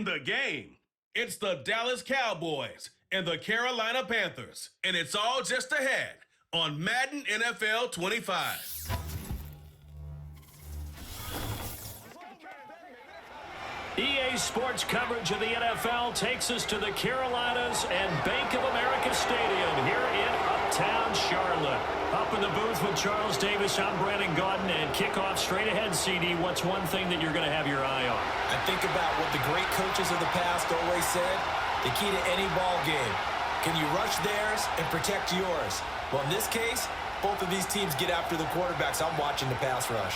in the game. It's the Dallas Cowboys and the Carolina Panthers, and it's all just ahead on Madden NFL 25. EA Sports coverage of the NFL takes us to the Carolinas and Bank of America Stadium here in Uptown Charlotte. Up in the booth with Charles Davis, I'm Brandon Gaudin, and kickoff straight ahead, CD. What's one thing that you're going to have your eye on? I think about what the great coaches of the past always said, the key to any ball game. Can you rush theirs and protect yours? Well, in this case, both of these teams get after the quarterbacks. I'm watching the pass rush.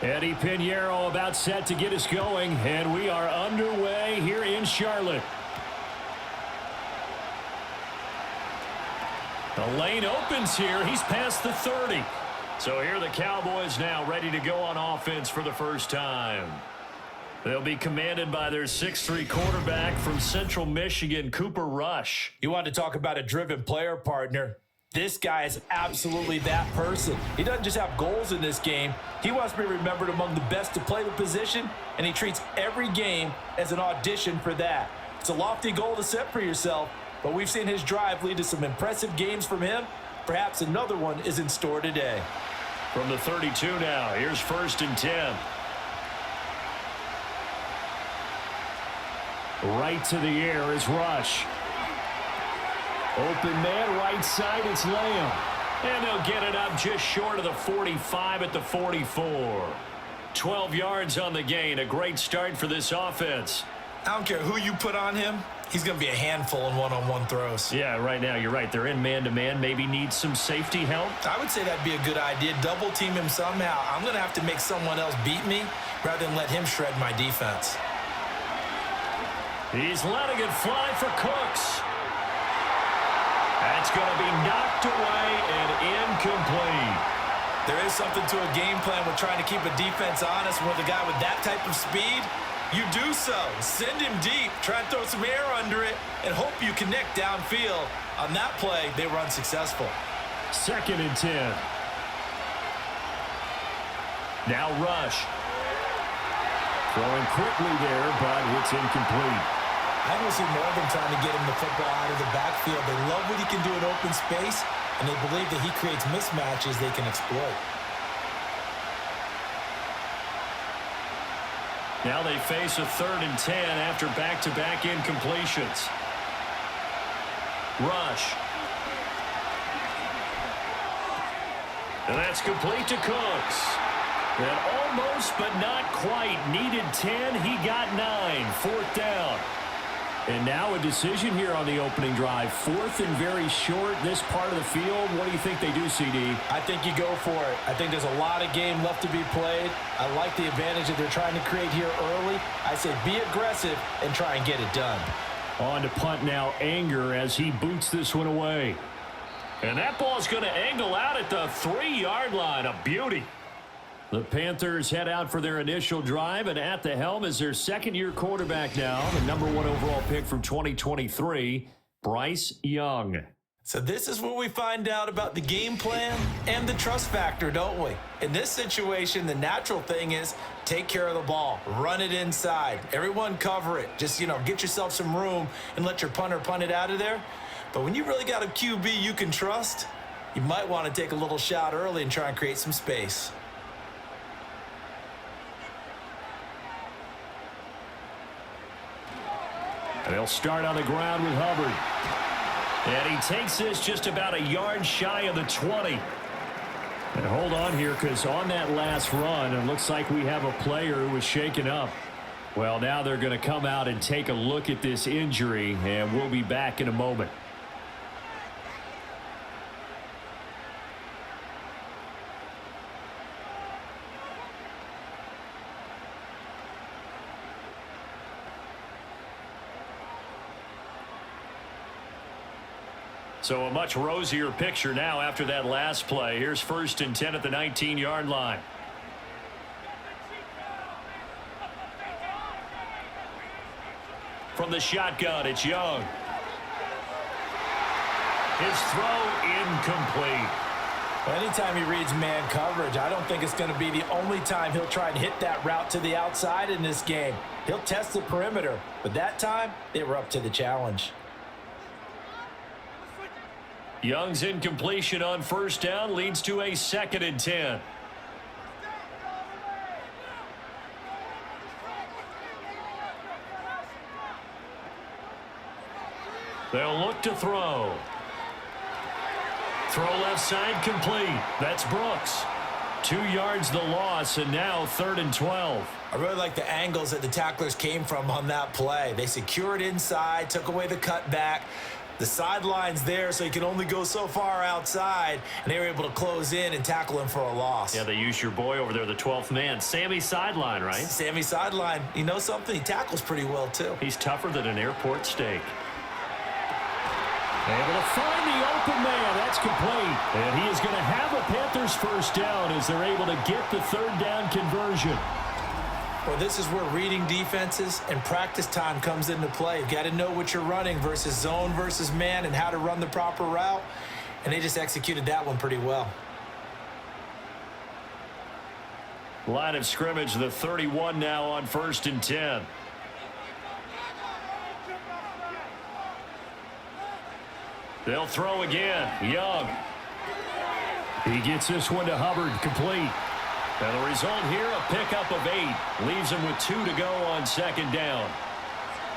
Eddie Pinheiro about set to get us going, and we are underway here in Charlotte. The lane opens here. He's past the 30. So here are the Cowboys now ready to go on offense for the first time. They'll be commanded by their 6'3" quarterback from Central Michigan, Cooper Rush. You want to talk about a driven player, partner. This guy is absolutely that person. He doesn't just have goals in this game. He wants to be remembered among the best to play the position, and he treats every game as an audition for that. It's a lofty goal to set for yourself, but we've seen his drive lead to some impressive games from him. Perhaps another one is in store today. From the 32 now, here's 1st and 10. Right to the air is Rush. Open man, right side, it's Lamb. And they'll get it up just short of the 45 at the 44. 12 yards on the gain. A great start for this offense. I don't care who you put on him. He's going to be a handful in one-on-one throws. Yeah, right now, you're right. They're in man-to-man. Maybe need some safety help. I would say that'd be a good idea. Double team him somehow. I'm going to have to make someone else beat me rather than let him shred my defense. He's letting it fly for Cooks. That's going to be knocked away and incomplete. There is something to a game plan with trying to keep a defense honest. With a guy with that type of speed, you do so. Send him deep, try and throw some air under it, and hope you connect downfield. On that play, they were unsuccessful. 2nd and 10. Now Rush. Throwing quickly there, but it's incomplete. I don't see more than trying to get him the football out of the backfield. They love what he can do in open space, and they believe that he creates mismatches they can exploit. Now they face a 3rd and 10 after back-to-back incompletions. Rush. And that's complete to Cooks. And almost but not quite. Needed 10. He got 9. 4th down. And now a decision here on the opening drive. 4th and very short, this part of the field. What do you think they do, CD? I think you go for it. I think there's a lot of game left to be played. I like the advantage that they're trying to create here early. I say be aggressive and try and get it done. On to punt now, Anger, as he boots this one away. And that ball's going to angle out at the 3-yard line. A beauty. The Panthers head out for their initial drive, and at the helm is their second-year quarterback now, the number 1 overall pick from 2023, Bryce Young. So this is where we find out about the game plan and the trust factor, don't we? In this situation, the natural thing is take care of the ball, run it inside, everyone cover it. Just, get yourself some room and let your punter punt it out of there. But when you really got a QB you can trust, you might want to take a little shot early and try and create some space. And they'll start on the ground with Hubbard. And he takes this just about a yard shy of the 20. And hold on here, because on that last run, it looks like we have a player who was shaken up. Well, now they're going to come out and take a look at this injury, and we'll be back in a moment. So a much rosier picture now after that last play. Here's 1st and 10 at the 19-yard line. From the shotgun, it's Young. His throw incomplete. Anytime he reads man coverage, I don't think it's going to be the only time he'll try and hit that route to the outside in this game. He'll test the perimeter, but that time, they were up to the challenge. Young's incompletion on 1st down leads to a 2nd and 10. They'll look to throw. Throw left side complete. That's Brooks. 2 yards the loss, and now 3rd and 12. I really like the angles that the tacklers came from on that play. They secured inside, took away the cutback. The sideline's there, so he can only go so far outside, and they were able to close in and tackle him for a loss. Yeah, they used your boy over there, the 12th man. Sammy Sideline, right? Sammy Sideline. You know something? He tackles pretty well, too. He's tougher than an airport steak. Able to find the open man. That's complete. And he is going to have a Panthers 1st down as they're able to get the 3rd down conversion. Well, this is where reading defenses and practice time comes into play. You've got to know what you're running versus zone versus man and how to run the proper route. And they just executed that one pretty well. Line of scrimmage, the 31 now on 1st and 10. They'll throw again. Young. He gets this one to Hubbard, complete. And the result here, a pickup of 8. Leaves him with 2 to go on 2nd down.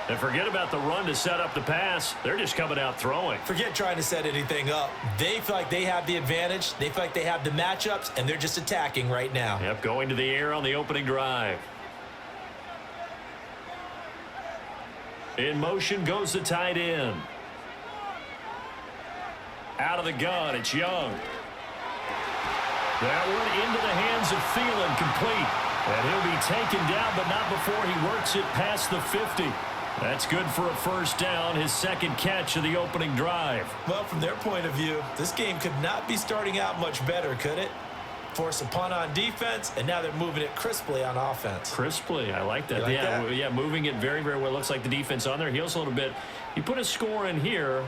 And forget about the run to set up the pass. They're just coming out throwing. Forget trying to set anything up. They feel like they have the advantage. They feel like they have the matchups, and they're just attacking right now. Yep, going to the air on the opening drive. In motion goes the tight end. Out of the gun, it's Young. That one into the hands of Thielen, complete. And he'll be taken down, but not before he works it past the 50. That's good for a 1st down, his 2nd catch of the opening drive. Well, from their point of view, this game could not be starting out much better, could it? Force a punt on defense, and now they're moving it crisply on offense. Crisply, I like that. You like that? Yeah, moving it very, very well. Looks like the defense on their heels a little bit. You put a score in here,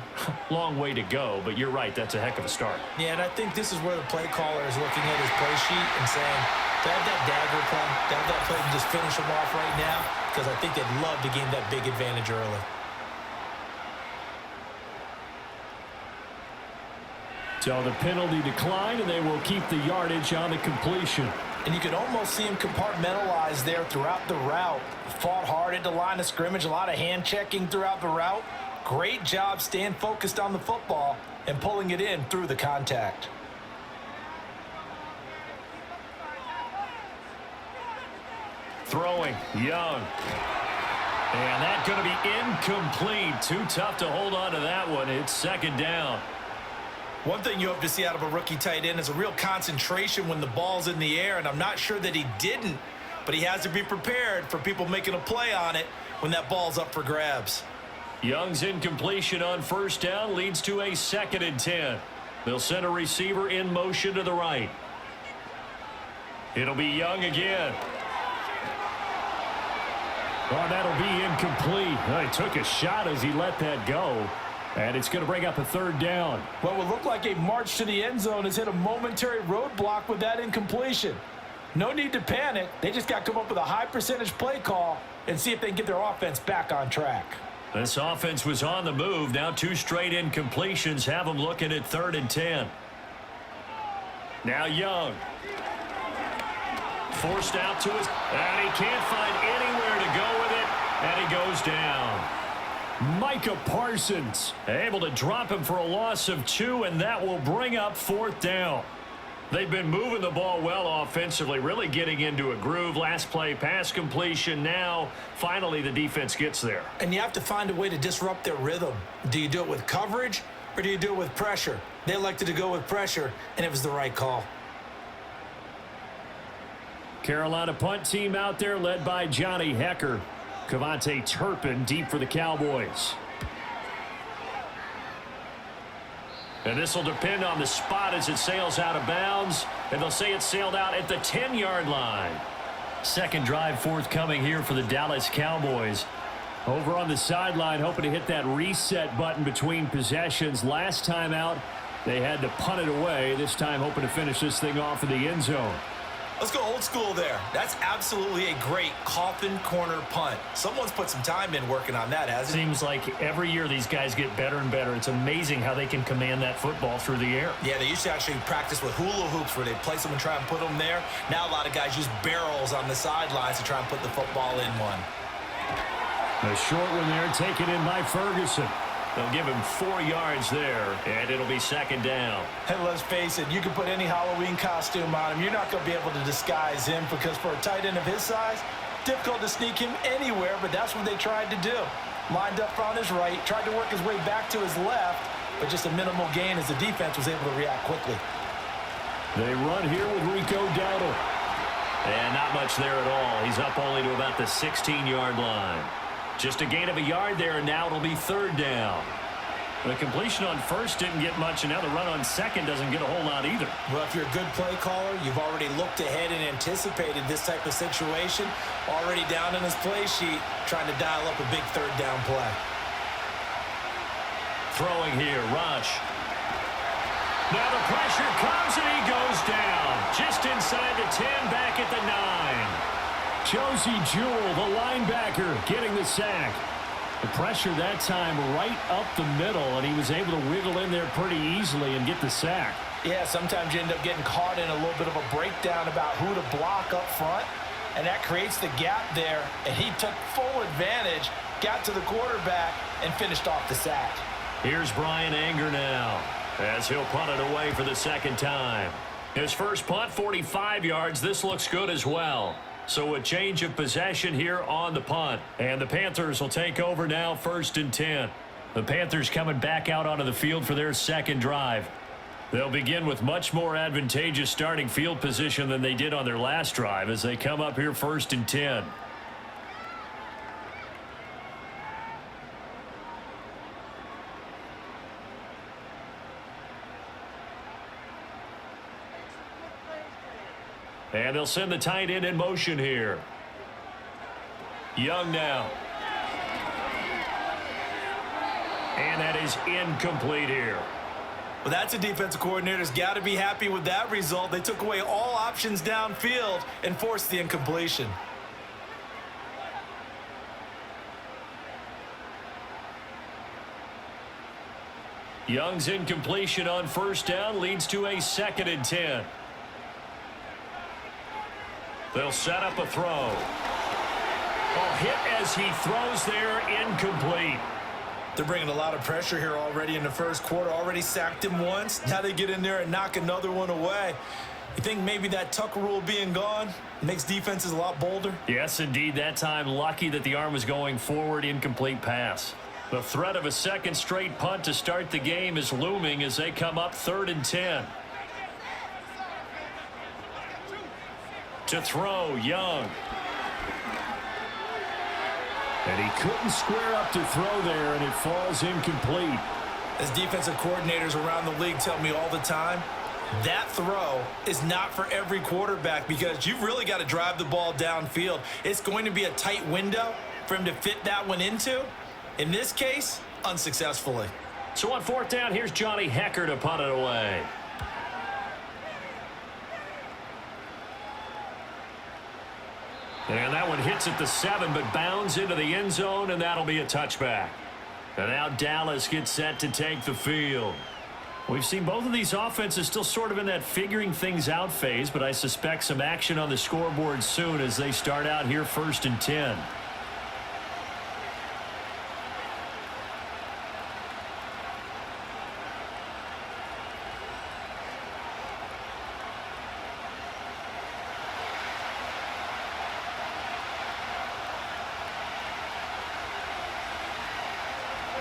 long way to go, but you're right, that's a heck of a start. Yeah, and I think this is where the play caller is looking at his play sheet and saying, to have that dagger play, to have that play and just finish them off right now, because I think they'd love to gain that big advantage early. So the penalty declined, and they will keep the yardage on the completion. And you can almost see him compartmentalize there throughout the route. Fought hard at the line of scrimmage, a lot of hand checking throughout the route. Great job staying focused on the football and pulling it in through the contact. Throwing, Young. And that's going to be incomplete. Too tough to hold on to that one. It's 2nd down. One thing you hope to see out of a rookie tight end is a real concentration when the ball's in the air, and I'm not sure that he didn't, but he has to be prepared for people making a play on it when that ball's up for grabs. Young's incompletion on 1st down leads to a 2nd and 10. They'll send a receiver in motion to the right. It'll be Young again. Oh, that'll be incomplete. He took a shot as he let that go. And it's going to bring up a 3rd down. What would look like a march to the end zone has hit a momentary roadblock with that incompletion. No need to panic. They just got to come up with a high percentage play call and see if they can get their offense back on track. This offense was on the move. Now 2 straight incompletions have them looking at 3rd and 10. Now Young. Forced out to his, and he can't find anywhere to go with it, and he goes down. Micah Parsons able to drop him for a loss of 2, and that will bring up 4th down. They've been moving the ball well offensively, really getting into a groove. Last play, pass completion. Now, finally, the defense gets there. And you have to find a way to disrupt their rhythm. Do you do it with coverage, or do you do it with pressure? They elected to go with pressure, and it was the right call. Carolina punt team out there led by Johnny Hecker. Kavontae Turpin deep for the Cowboys. And this will depend on the spot as it sails out of bounds. And they'll say it sailed out at the 10-yard line. Second drive forthcoming here for the Dallas Cowboys. Over on the sideline, hoping to hit that reset button between possessions. Last time out, they had to punt it away. This time hoping to finish this thing off in the end zone. Let's go old school there. That's absolutely a great coffin corner punt. Someone's put some time in working on that, hasn't it? Seems like every year these guys get better and better. It's amazing how they can command that football through the air. Yeah, they used to actually practice with hula hoops where they place them and try and put them there. Now a lot of guys use barrels on the sidelines to try and put the football in one. A short one there taken in by Ferguson. They'll give him 4 yards there, and it'll be second down. And let's face it, you can put any Halloween costume on him. You're not going to be able to disguise him because for a tight end of his size, difficult to sneak him anywhere, but that's what they tried to do. Lined up on his right, tried to work his way back to his left, but just a minimal gain as the defense was able to react quickly. They run here with Rico Dowdle. And not much there at all. He's up only to about the 16-yard line. Just a gain of a yard there, and now it'll be third down. The completion on first didn't get much, and now the run on second doesn't get a whole lot either. Well, if you're a good play caller, you've already looked ahead and anticipated this type of situation. Already down in his play sheet, trying to dial up a big third down play. Throwing here, Rush. Now the pressure comes, and he goes down. Just inside the 10, back at the 9. Josie Jewell, the linebacker, getting the sack. The pressure that time right up the middle, and he was able to wiggle in there pretty easily and get the sack. Yeah, sometimes you end up getting caught in a little bit of a breakdown about who to block up front, and that creates the gap there, and he took full advantage, got to the quarterback, and finished off the sack. Here's Brian Anger now, as he'll punt it away for the second time. His first punt, 45 yards. This looks good as well. So a change of possession here on the punt. And the Panthers will take over now, 1st and 10. The Panthers coming back out onto the field for their second drive. They'll begin with much more advantageous starting field position than they did on their last drive as they come up here 1st and 10. And they'll send the tight end in motion here. Young now. And that is incomplete here. Well, that's a defensive coordinator's got to be happy with that result. They took away all options downfield and forced the incompletion. Young's incompletion on first down leads to a 2nd and 10. They'll set up a throw. Oh, hit as he throws there, incomplete. They're bringing a lot of pressure here already in the first quarter. Already sacked him once. Now they get in there and knock another one away. You think maybe that Tucker rule being gone makes defenses a lot bolder? Yes, indeed. That time, lucky that the arm was going forward, incomplete pass. The threat of a second straight punt to start the game is looming as they come up 3rd and 10. To throw, Young. And he couldn't square up to throw there, and it falls incomplete. As defensive coordinators around the league tell me all the time, that throw is not for every quarterback because you've really got to drive the ball downfield. It's going to be a tight window for him to fit that one into. In this case, unsuccessfully. So on 4th down, here's Johnny Hecker to punt it away. And that one hits at the 7, but bounds into the end zone, and that'll be a touchback. And now Dallas gets set to take the field. We've seen both of these offenses still sort of in that figuring things out phase, but I suspect some action on the scoreboard soon as they start out here 1st and 10.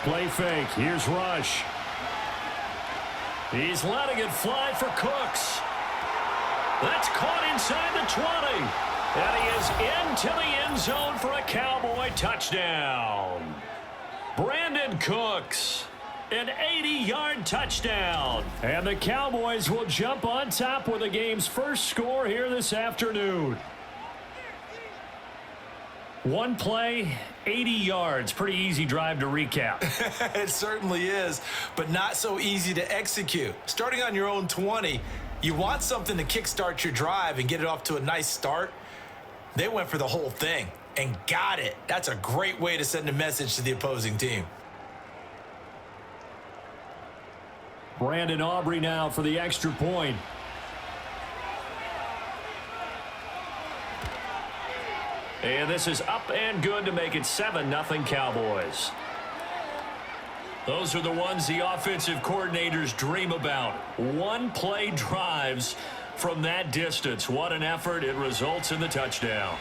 Play fake. Here's Rush. He's letting it fly for Cooks. That's caught inside the 20. And he is into the end zone for a Cowboy touchdown. Brandon Cooks. An 80-yard touchdown. And the Cowboys will jump on top with the game's first score here this afternoon. One play, 80 yards. Pretty easy drive to recap. It certainly is, but not so easy to execute. Starting on your own 20, you want something to kickstart your drive and get it off to a nice start. They went for the whole thing and got it. That's a great way to send a message to the opposing team. Brandon Aubrey now for the extra point. And this is up and good to make it 7-0 Cowboys. Those are the ones the offensive coordinators dream about. One-play drives from that distance. What an effort. It results in the touchdown.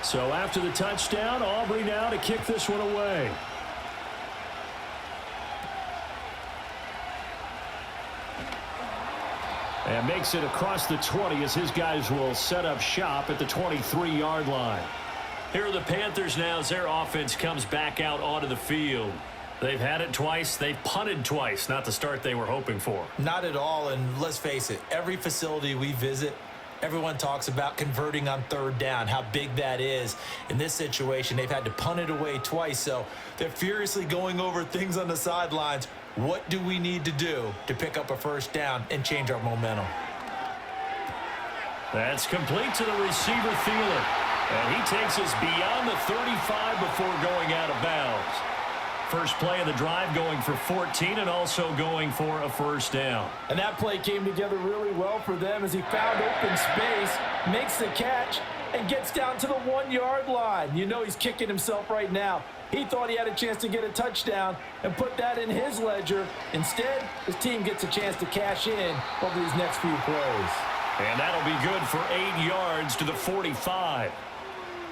So after the touchdown, Aubrey now to kick this one away. And makes it across the 20 as his guys will set up shop at the 23-yard line. Here are the Panthers now as their offense comes back out onto the field. They've had it twice. They've punted twice. Not the start they were hoping for. Not at all, and let's face it, every facility we visit, everyone talks about converting on third down, how big that is. In this situation, they've had to punt it away twice, so they're furiously going over things on the sidelines. What do we need to do to pick up a first down and change our momentum? That's complete to the receiver, Thielen. And he takes us beyond the 35 before going out of bounds. First play of the drive going for 14 and also going for a first down. And that play came together really well for them as he found open space, makes the catch, and gets down to the 1-yard line. You know he's kicking himself right now. He thought he had a chance to get a touchdown and put that in his ledger. Instead, his team gets a chance to cash in over these next few plays. And that'll be good for 8 yards to the 45.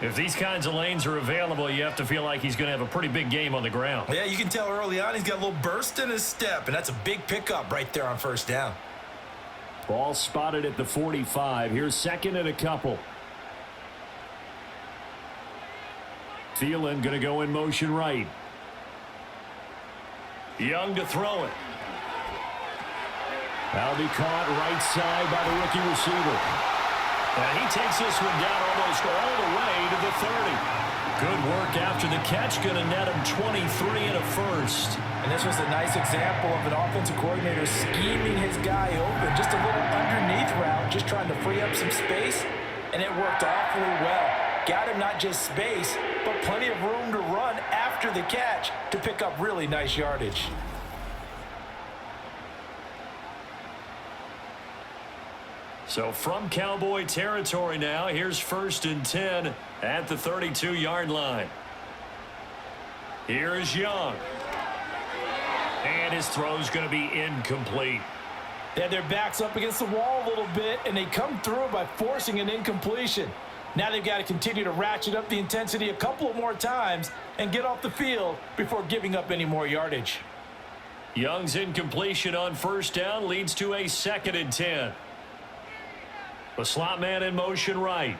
If these kinds of lanes are available, you have to feel like he's going to have a pretty big game on the ground. Yeah, you can tell early on he's got a little burst in his step, and that's a big pickup right there on first down. Ball spotted at the 45. Here's second and a couple. Thielen going to go in motion right. Young to throw it. That'll be caught right side by the rookie receiver. And he takes this one down almost all the way to the 30. Good work after the catch. Going to net him 23 and a first. And this was a nice example of an offensive coordinator scheming his guy open. Just a little underneath route, just trying to free up some space. And it worked awfully well. Got him not just space, but plenty of room to run after the catch to pick up really nice yardage. So from Cowboy territory now, here's 1st and 10 at the 32-yard line. Here's Young. And his throw's going to be incomplete. They had their backs up against the wall a little bit, and they come through by forcing an incompletion. Now they've got to continue to ratchet up the intensity a couple of more times and get off the field before giving up any more yardage. Young's incompletion on first down leads to a 2nd and 10. The slot man in motion right.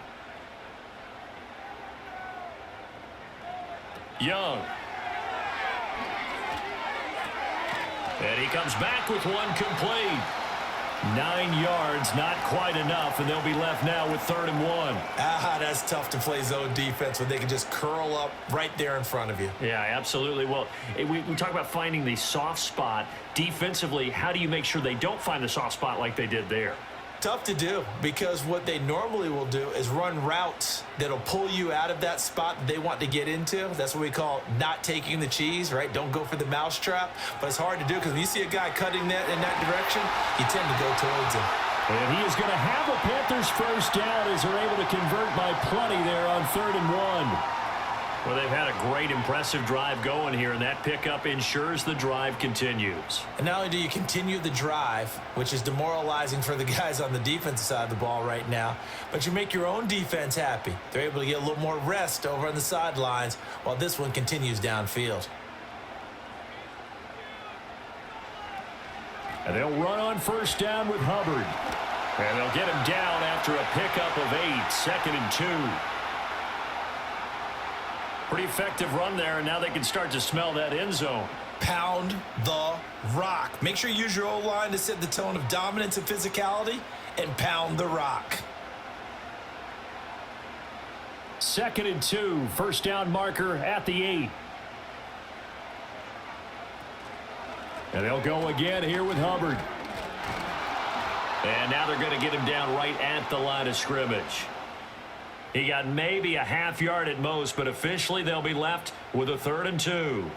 Young. And he comes back with one complete. 9 yards, not quite enough, and they'll be left now with 3rd and 1. That's tough to play zone defense when they can just curl up right there in front of you. Yeah, absolutely. Well, we talk about finding the soft spot. Defensively, how do you make sure they don't find the soft spot like they did there? Tough to do, because what they normally will do is run routes that'll pull you out of that spot that they want to get into. That's what we call not taking the cheese, right? Don't go for the mousetrap. But it's hard to do because when you see a guy cutting that in that direction, you tend to go towards him. And he is going to have a Panthers first down as they're able to convert by plenty there on 3rd and 1. Well, they've had a great, impressive drive going here, and that pickup ensures the drive continues. And not only do you continue the drive, which is demoralizing for the guys on the defensive side of the ball right now, but you make your own defense happy. They're able to get a little more rest over on the sidelines while this one continues downfield. And they'll run on first down with Hubbard. And they'll get him down after a pickup of 8, 2nd and 2. Pretty effective run there, and now they can start to smell that end zone. Pound the rock. Make sure you use your O-line to set the tone of dominance and physicality, and pound the rock. 2nd and 2, first down marker at the 8. And they'll go again here with Hubbard. And now they're going to get him down right at the line of scrimmage. He got maybe a half yard at most, but officially they'll be left with a 3rd and 2.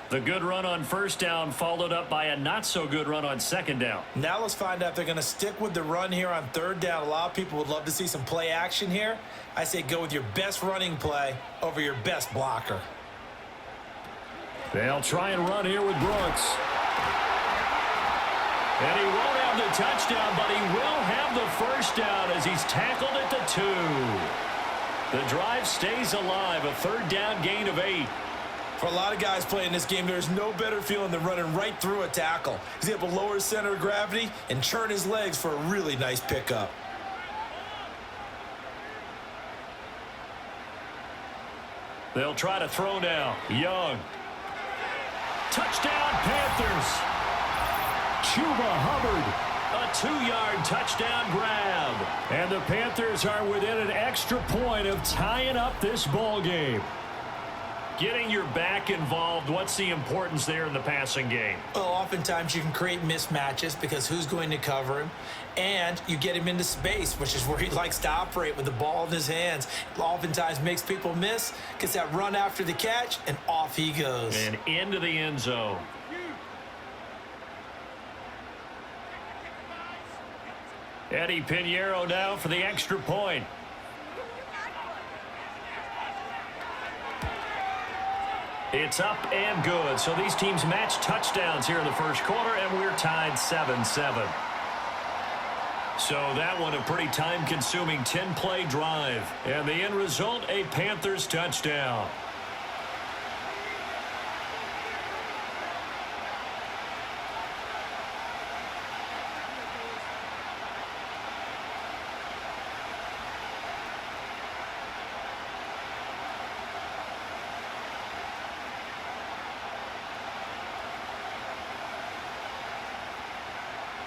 The good run on first down followed up by a not-so-good run on 2nd down. Now let's find out if they're going to stick with the run here on 3rd down. A lot of people would love to see some play action here. I say go with your best running play over your best blocker. They'll try and run here with Brooks. And he won't have the touchdown, but he will have the first down as he's tackled at the 2. The drive stays alive, a 3rd down gain of 8. For a lot of guys playing this game, there's no better feeling than running right through a tackle. He's able to lower his center of gravity and churn his legs for a really nice pickup. They'll try to throw now. Young. Touchdown, Panthers. Chuba Hubbard. A 2-yard touchdown grab. And the Panthers are within an extra point of tying up this ball game. Getting your back involved, what's the importance there in the passing game? Well, oftentimes you can create mismatches because who's going to cover him? And you get him into space, which is where he likes to operate with the ball in his hands. Oftentimes makes people miss, gets that run after the catch, and off he goes. And into the end zone. Eddie Pinheiro now for the extra point. It's up and good. So these teams match touchdowns here in the first quarter, and we're tied 7-7. So that one a pretty time-consuming 10-play drive. And the end result, a Panthers touchdown.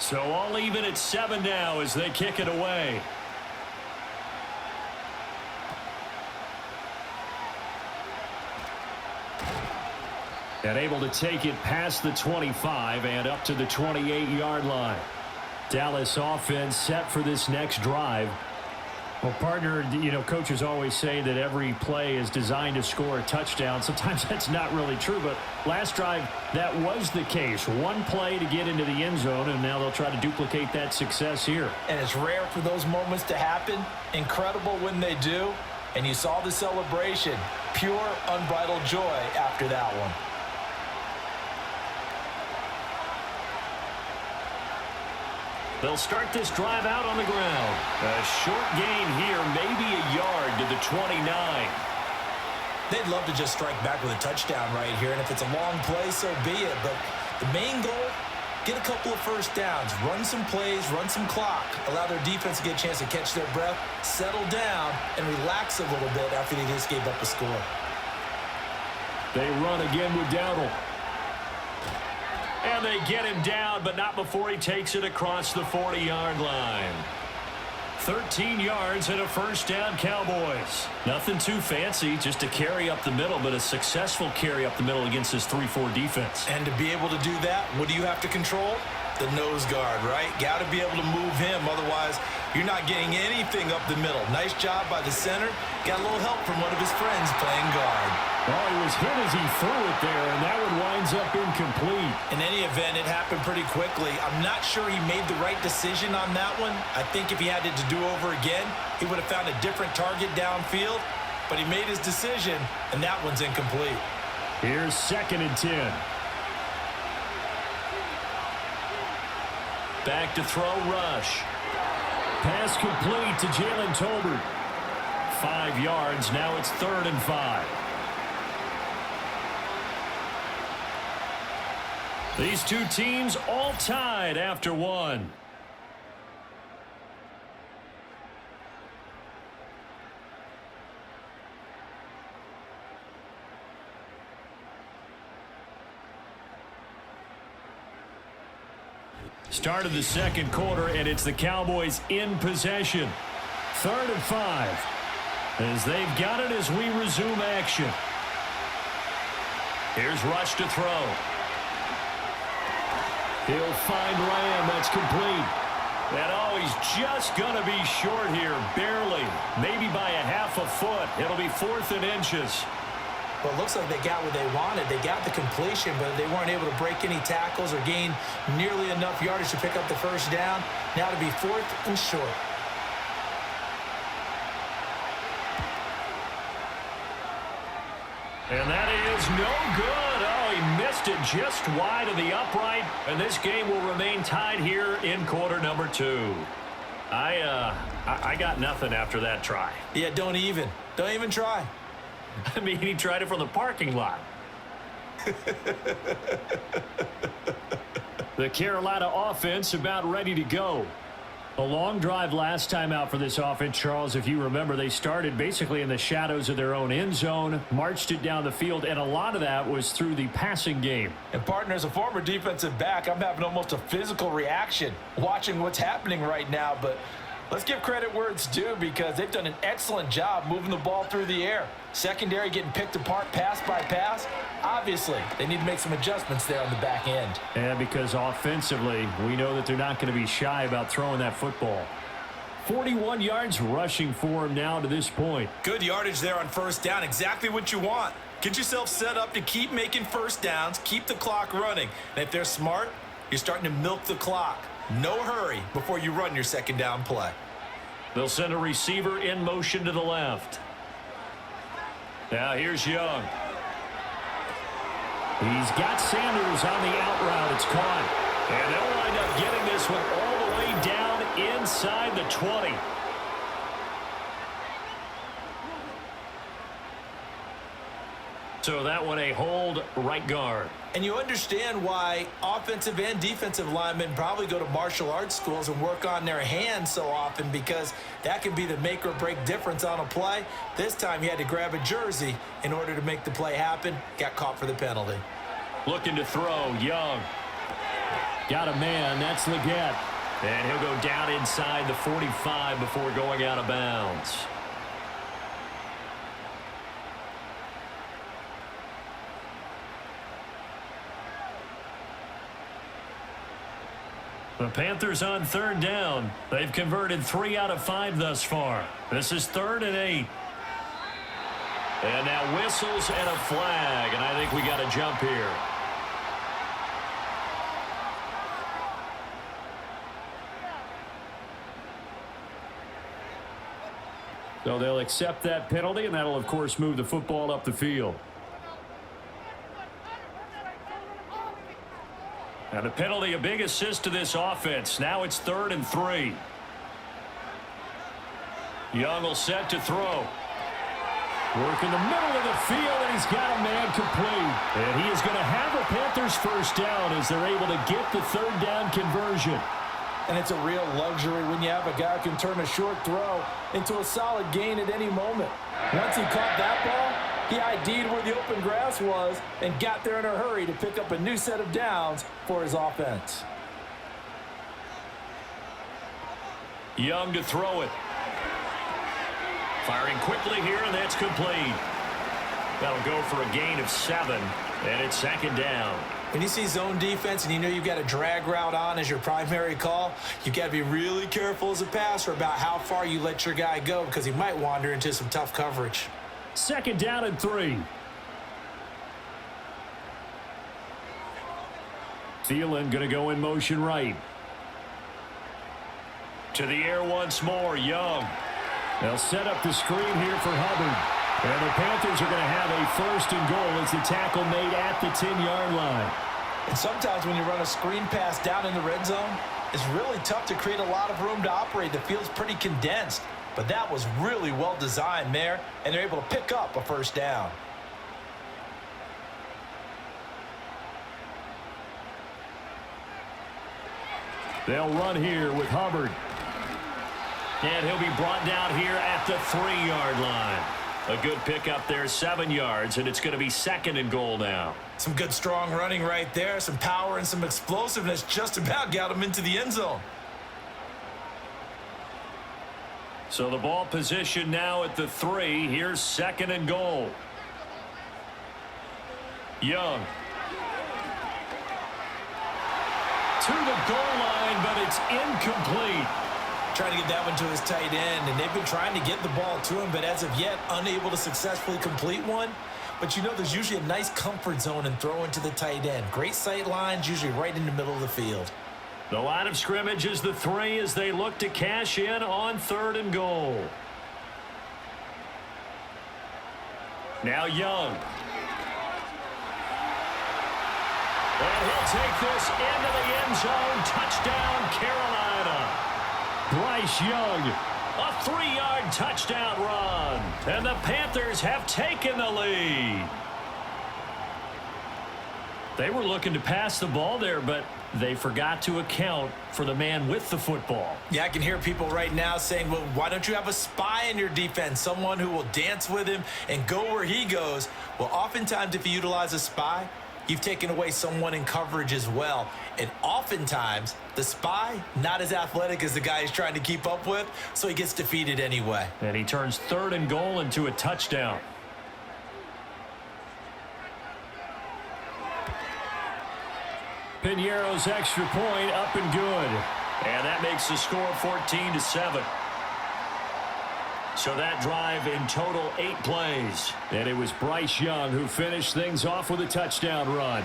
So all even at 7 now as they kick it away. And able to take it past the 25 and up to the 28-yard line. Dallas offense set for this next drive. Well, partner, you know, coaches always say that every play is designed to score a touchdown. Sometimes that's not really true, but last drive, that was the case. One play to get into the end zone, and now they'll try to duplicate that success here. And it's rare for those moments to happen. Incredible when they do. And you saw the celebration. Pure, unbridled joy after that one. They'll start this drive out on the ground. A short gain here, maybe a yard to the 29. They'd love to just strike back with a touchdown right here, and if it's a long play, so be it. But the main goal, get a couple of first downs, run some plays, run some clock, allow their defense to get a chance to catch their breath, settle down, and relax a little bit after they just gave up a score. They run again with Dowdle. And they get him down, but not before he takes it across the 40-yard line. 13 yards and a first down, Cowboys. Nothing too fancy, just a carry up the middle, but a successful carry up the middle against this 3-4 defense. And to be able to do that, what do you have to control? The nose guard, right? Got to be able to move him, otherwise you're not getting anything up the middle. Nice job by the center. Got a little help from one of his friends playing guard. Oh, he was hit as he threw it there, and that one winds up incomplete. In any event, it happened pretty quickly. I'm not sure he made the right decision on that one. I think if he had it to do over again, he would have found a different target downfield. but he made his decision, and that one's incomplete. Here's 2nd and 10. Back to throw, Rush. Pass complete to Jalen Tolbert. 5 yards. Now it's 3rd and 5. These two teams all tied after one. Start of the 2nd quarter, and it's the Cowboys in possession. 3rd and 5. As they've got it as we resume action. Here's Rush to throw. He'll find Ram. That's complete. And oh, he's just going to be short here. Barely. Maybe by a half a foot. It'll be 4th and inches. Well, it looks like they got what they wanted. They got the completion, but they weren't able to break any tackles or gain nearly enough yardage to pick up the first down. Now to be 4th and short. And that is no good. Oh, he missed it just wide of the upright. And this game will remain tied here in quarter number 2. I got nothing after that try. Yeah, don't even try. I mean, he tried it from the parking lot. The Carolina offense about ready to go. A long drive last time out for this offense, Charles. If you remember, they started basically in the shadows of their own end zone, marched it down the field, and a lot of that was through the passing game. And partner, as a former defensive back, I'm having almost a physical reaction watching what's happening right now, but let's give credit where it's due because they've done an excellent job moving the ball through the air. Secondary getting picked apart pass by pass. Obviously, they need to make some adjustments there on the back end. And because offensively, we know that they're not going to be shy about throwing that football. 41 yards rushing for him now to this point. Good yardage there on first down. Exactly what you want. Get yourself set up to keep making first downs, keep the clock running. And if they're smart, you're starting to milk the clock. No hurry before you run your second down play. They'll send a receiver in motion to the left. Now here's Young. He's got Sanders on the out route. It's caught. And they'll wind up getting this one all the way down inside the 20. So that one a hold right guard. And you understand why offensive and defensive linemen probably go to martial arts schools and work on their hands so often because that can be the make or break difference on a play. This time he had to grab a jersey in order to make the play happen. Got caught for the penalty. Looking to throw, Young. Got a man, that's Leggett. And he'll go down inside the 45 before going out of bounds. The Panthers on third down. They've converted 3 out of 5 thus far. This is 3rd and 8. And now whistles and a flag, and I think we got a jump here. So they'll accept that penalty, and that'll, of course, move the football up the field. And the penalty, a big assist to this offense. Now it's 3rd and 3. Young will set to throw. Work in the middle of the field, and he's got a man complete. And he is going to have a Panthers first down as they're able to get the 3rd down conversion. And it's a real luxury when you have a guy who can turn a short throw into a solid gain at any moment. Once he caught that ball, he ID'd where the open grass was and got there in a hurry to pick up a new set of downs for his offense. Young to throw it. Firing quickly here, and that's complete. That'll go for a gain of 7, and it's 2nd down. When you see zone defense and you know you've got a drag route on as your primary call, you've got to be really careful as a passer about how far you let your guy go because he might wander into some tough coverage. 2nd down and 3. Thielen going to go in motion right. To the air once more, Young. They'll set up the screen here for Hubbard. And the Panthers are going to have a first and goal as the tackle made at the 10-yard line. And sometimes when you run a screen pass down in the red zone, it's really tough to create a lot of room to operate. The field's pretty condensed. But that was really well designed there, and they're able to pick up a first down. They'll run here with Hubbard. And he'll be brought down here at the 3-yard line. A good pickup there, 7 yards, and it's going to be second and goal now. Some good strong running right there, some power and some explosiveness just about got him into the end zone. So the ball position now at the 3. Here's second and goal. Young. To the goal line, but it's incomplete. Trying to get that one to his tight end, and they've been trying to get the ball to him, but as of yet, unable to successfully complete one. But you know there's usually a nice comfort zone in throwing to the tight end. Great sight lines, usually right in the middle of the field. The line of scrimmage is the 3 as they look to cash in on third and goal. Now Young. And he'll take this into the end zone. Touchdown, Carolina. Bryce Young, a 3-yard touchdown run. And the Panthers have taken the lead. They were looking to pass the ball there, but they forgot to account for the man with the football. Yeah, I can hear people right now saying, well, why don't you have a spy in your defense, someone who will dance with him and go where he goes? Well, oftentimes if you utilize a spy, you've taken away someone in coverage as well. And oftentimes, the spy, not as athletic as the guy he's trying to keep up with, so he gets defeated anyway. And he turns third and goal into a touchdown. Piñeiro's extra point up and good. And that makes the score 14-7. So that drive in total 8 plays. And it was Bryce Young who finished things off with a touchdown run.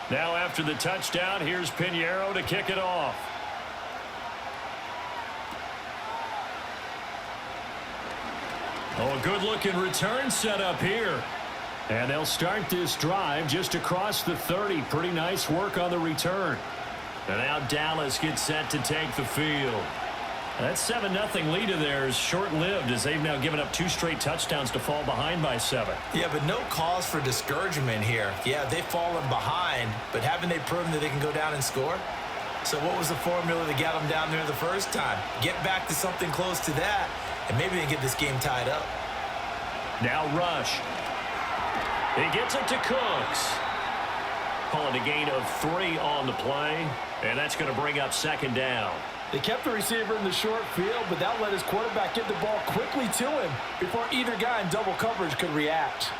Now after the touchdown, here's Piñeiro to kick it off. Oh, a good-looking return set up here. And they'll start this drive just across the 30. Pretty nice work on the return. And now Dallas gets set to take the field. That 7-0 lead of theirs short-lived as they've now given up 2 straight touchdowns to fall behind by 7. Yeah, but no cause for discouragement here. Yeah, they've fallen behind, but haven't they proven that they can go down and score? So what was the formula that got them down there the first time? Get back to something close to that, and maybe they get this game tied up. Now Rush. He gets it to Cooks. Calling a gain of 3 on the play, and that's going to bring up second down. They kept the receiver in the short field, but that let his quarterback get the ball quickly to him before either guy in double coverage could react.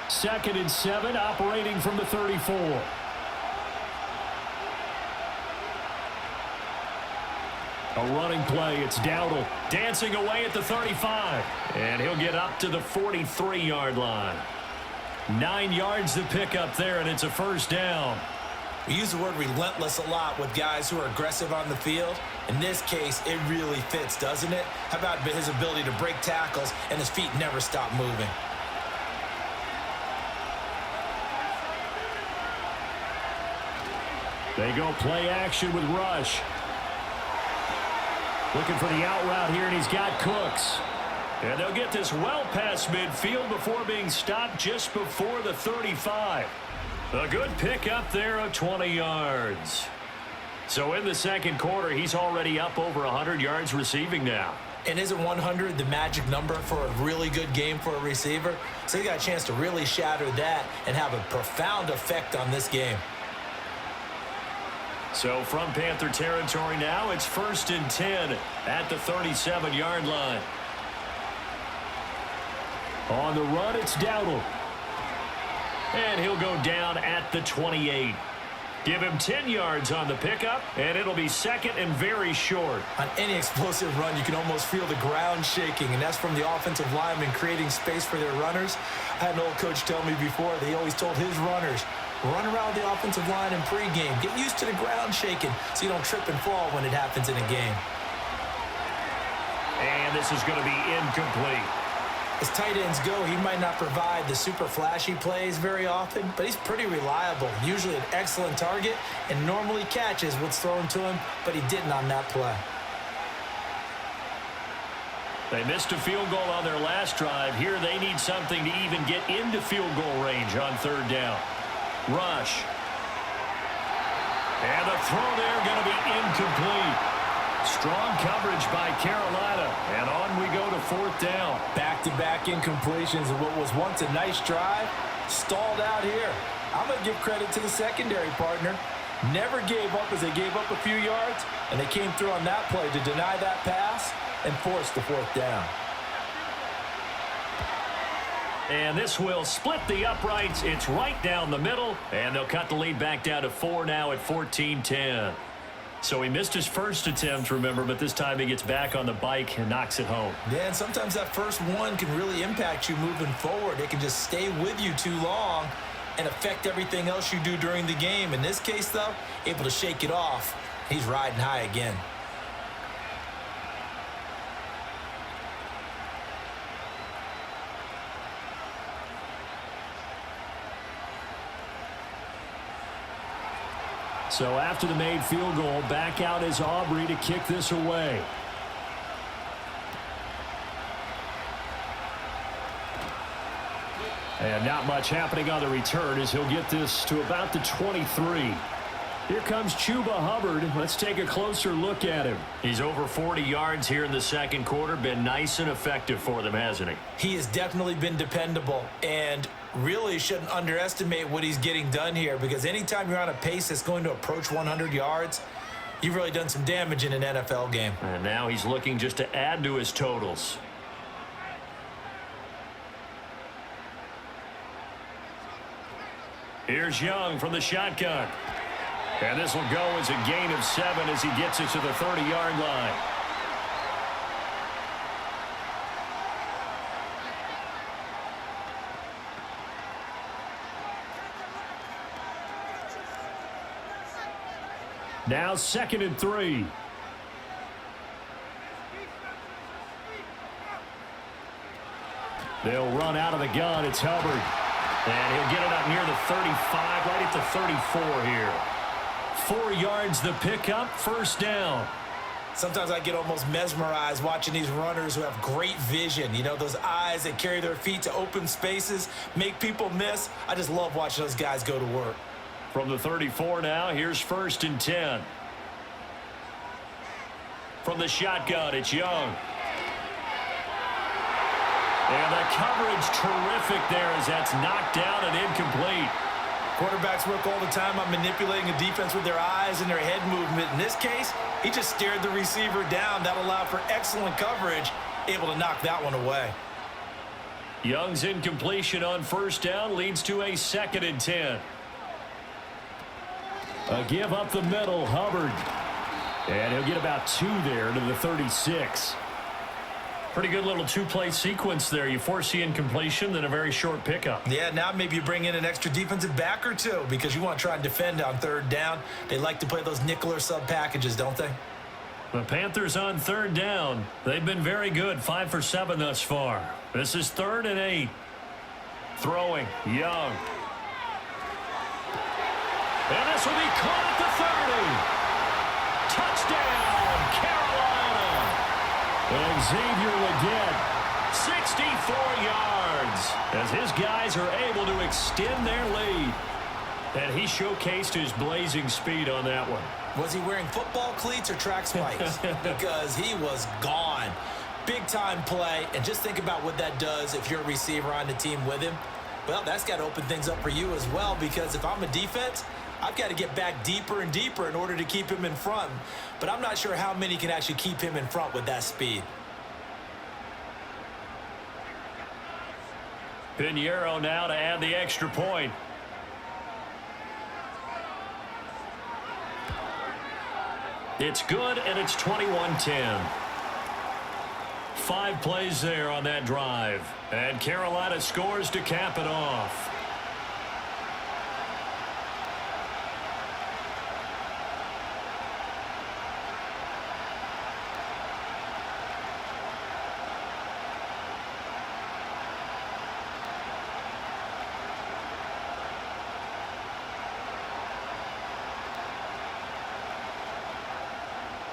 2nd and 7, operating from the 34. A running play. It's Dowdle dancing away at the 35. And he'll get up to the 43-yard line. 9 yards to pick up there, and it's a first down. We use the word relentless a lot with guys who are aggressive on the field. In this case, it really fits, doesn't it? How about his ability to break tackles and his feet never stop moving? They go play action with Rush. Looking for the out route here, and he's got Cooks. And they'll get this well past midfield before being stopped just before the 35. A good pick up there of 20 yards. So in the second quarter, he's already up over 100 yards receiving now. And isn't 100 the magic number for a really good game for a receiver? So he got a chance to really shatter that and have a profound effect on this game. So from Panther territory now, it's 1st and 10 at the 37-yard line. On the run, it's Dowdle. And he'll go down at the 28. Give him 10 yards on the pickup, and it'll be second and very short. On any explosive run, you can almost feel the ground shaking, and that's from the offensive linemen creating space for their runners. I had an old coach tell me before, they always told his runners, run around the offensive line in pregame. Get used to the ground shaking so you don't trip and fall when it happens in a game. And this is going to be incomplete. As tight ends go, he might not provide the super flashy plays very often, but he's pretty reliable, usually an excellent target, and normally catches what's thrown to him, but he didn't on that play. They missed a field goal on their last drive. Here they need something to even get into field goal range on third down. Rush. And the throw there going to be incomplete. Strong coverage by Carolina, and on we go to fourth down. Back-to-back incompletions of what was once a nice drive, stalled out here. I'm going to give credit to the secondary partner. Never gave up as they gave up a few yards, and they came through on that play to deny that pass and force the fourth down. And this will split the uprights. It's right down the middle, and they'll cut the lead back down to 4 now at 14-10. So he missed his first attempt, remember, but this time he gets back on the bike and knocks it home. Yeah, and sometimes that first one can really impact you moving forward. It can just stay with you too long and affect everything else you do during the game. In this case, though, able to shake it off. He's riding high again. So after the made field goal, back out is Aubrey to kick this away. And not much happening on the return as he'll get this to about the 23. Here comes Chuba Hubbard. Let's take a closer look at him. He's over 40 yards here in the second quarter. Been nice and effective for them, hasn't he? He has definitely been dependable, and really shouldn't underestimate what he's getting done here, because anytime you're on a pace that's going to approach 100 yards, you've really done some damage in an NFL game. And now he's looking just to add to his totals. Here's Young from the shotgun. And this will go as a gain of 7 as he gets it to the 30-yard line. Now 2nd and 3. They'll run out of the gun. It's Hubbard. And he'll get it up near the 35, right at the 34 here. 4 yards the pickup, first down. Sometimes I get almost mesmerized watching these runners who have great vision. You know, those eyes that carry their feet to open spaces, make people miss. I just love watching those guys go to work. From the 34 now, here's 1st and 10. From the shotgun, it's Young. And the coverage terrific there as that's knocked down and incomplete. Quarterbacks work all the time on manipulating a defense with their eyes and their head movement. In this case, he just stared the receiver down. That allowed for excellent coverage, able to knock that one away. Young's incompletion on first down leads to a 2nd and 10. A give up the middle, Hubbard. And he'll get about 2 there to the 36. Pretty good little 2-play sequence there. You force the incompletion, then a very short pickup. Yeah, now maybe you bring in an extra defensive back or two because you want to try and defend on 3rd down. They like to play those nickel or sub packages, don't they? The Panthers on 3rd down. They've been very good, 5 for 7 thus far. This is 3rd and 8. Throwing, Young. And this will be caught at the 30. Touchdown, Carolina. And Xavier Legette, 64 yards, as his guys are able to extend their lead. And he showcased his blazing speed on that one. Was he wearing football cleats or track spikes? Because he was gone. Big-time play, and just think about what that does if you're a receiver on the team with him. Well, that's got to open things up for you as well, because if I'm a defense, I've got to get back deeper and deeper in order to keep him in front. But I'm not sure how many can actually keep him in front with that speed. Pinheiro now to add the extra point. It's good, and it's 21-10. 5 plays there on that drive. And Carolina scores to cap it off.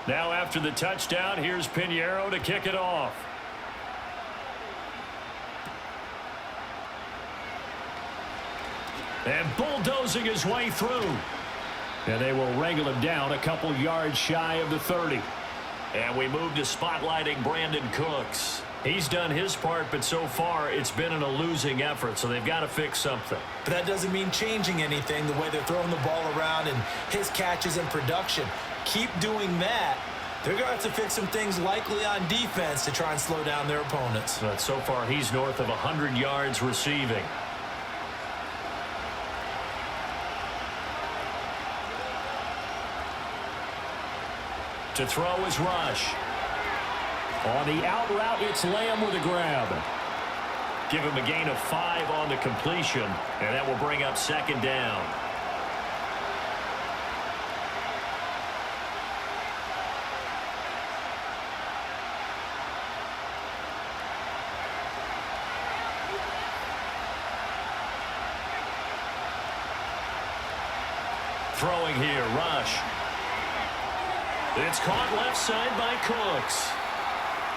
Now after the touchdown, here's Pinheiro to kick it off. And bulldozing his way through. And they will wrangle him down a couple yards shy of the 30. And we move to spotlighting Brandon Cooks. He's done his part, but so far it's been in a losing effort, so they've got to fix something. But that doesn't mean changing anything, the way they're throwing the ball around and his catches and production. Keep doing that. They're going to have to fix some things likely on defense to try and slow down their opponents. But so far he's north of 100 yards receiving. To throw is Rush. On the out route, it's Lamb with a grab. Give him a gain of 5 on the completion, and that will bring up second down. Throwing here, Rush. It's caught left side by Cooks.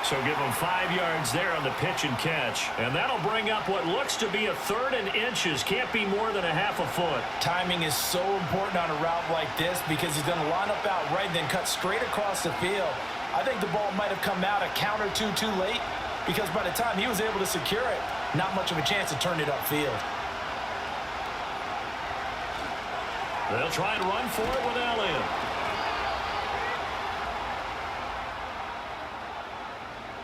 So give him 5 yards there on the pitch and catch. And that'll bring up what looks to be a 3rd and inches. Can't be more than a half a foot. Timing is so important on a route like this because he's going to line up out right and then cut straight across the field. I think the ball might have come out a count or two too late because by the time he was able to secure it, not much of a chance to turn it upfield. They'll try and run for it with Elliott.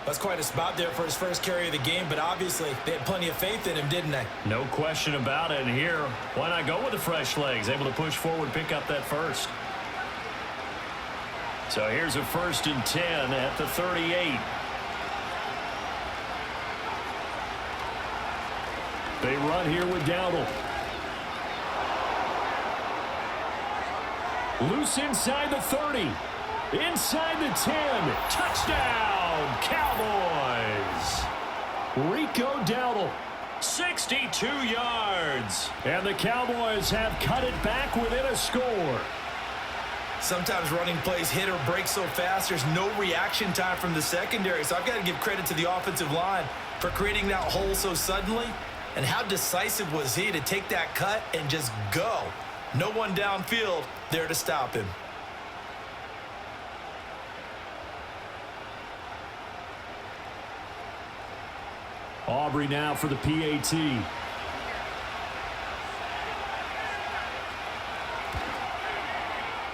That's quite a spot there for his first carry of the game, but obviously they had plenty of faith in him, didn't they? No question about it. And here, why not go with the fresh legs? Able to push forward, pick up that first. So here's a 1st and 10 at the 38. They run here with Dowdle. Loose inside the 30. Inside the 10. Touchdown, Cowboys. Rico Dowdle, 62 yards. And the Cowboys have cut it back within a score. Sometimes running plays hit or break so fast, there's no reaction time from the secondary. So I've got to give credit to the offensive line for creating that hole so suddenly. And how decisive was he to take that cut and just go? No one downfield there to stop him. Aubrey now for the PAT.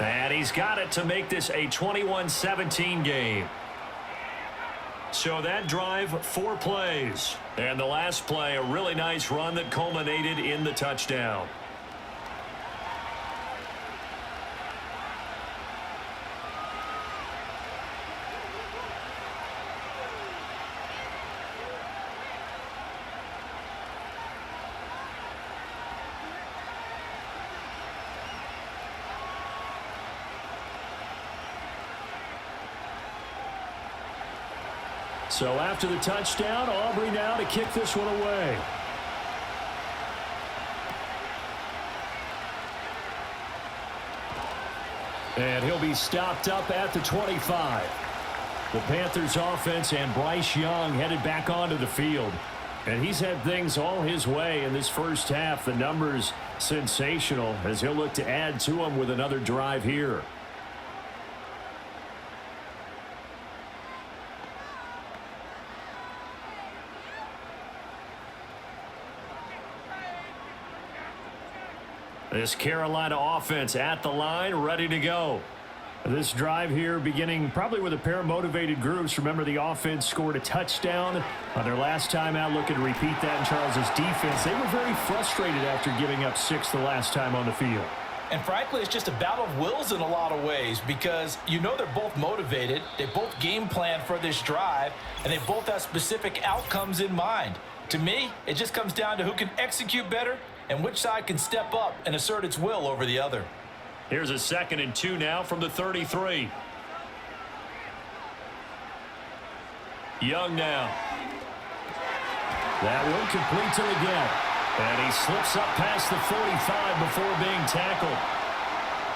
And he's got it to make this a 21-17 game. So that drive, 4 plays. And the last play, a really nice run that culminated in the touchdown. So after the touchdown, Aubrey now to kick this one away. And he'll be stopped up at the 25. The Panthers offense and Bryce Young headed back onto the field. And he's had things all his way in this first half. The numbers sensational as he'll look to add to them with another drive here. This Carolina offense at the line, ready to go. This drive here beginning probably with a pair of motivated groups. Remember, the offense scored a touchdown on their last time out. Looking to repeat that in Charles's defense. They were very frustrated after giving up 6 the last time on the field. And frankly, it's just a battle of wills in a lot of ways because you know they're both motivated, they both game plan for this drive, and they both have specific outcomes in mind. To me, it just comes down to who can execute better and which side can step up and assert its will over the other. Here's a 2nd and 2 now from the 33. Young now. That one complete to the gap. And he slips up past the 45 before being tackled.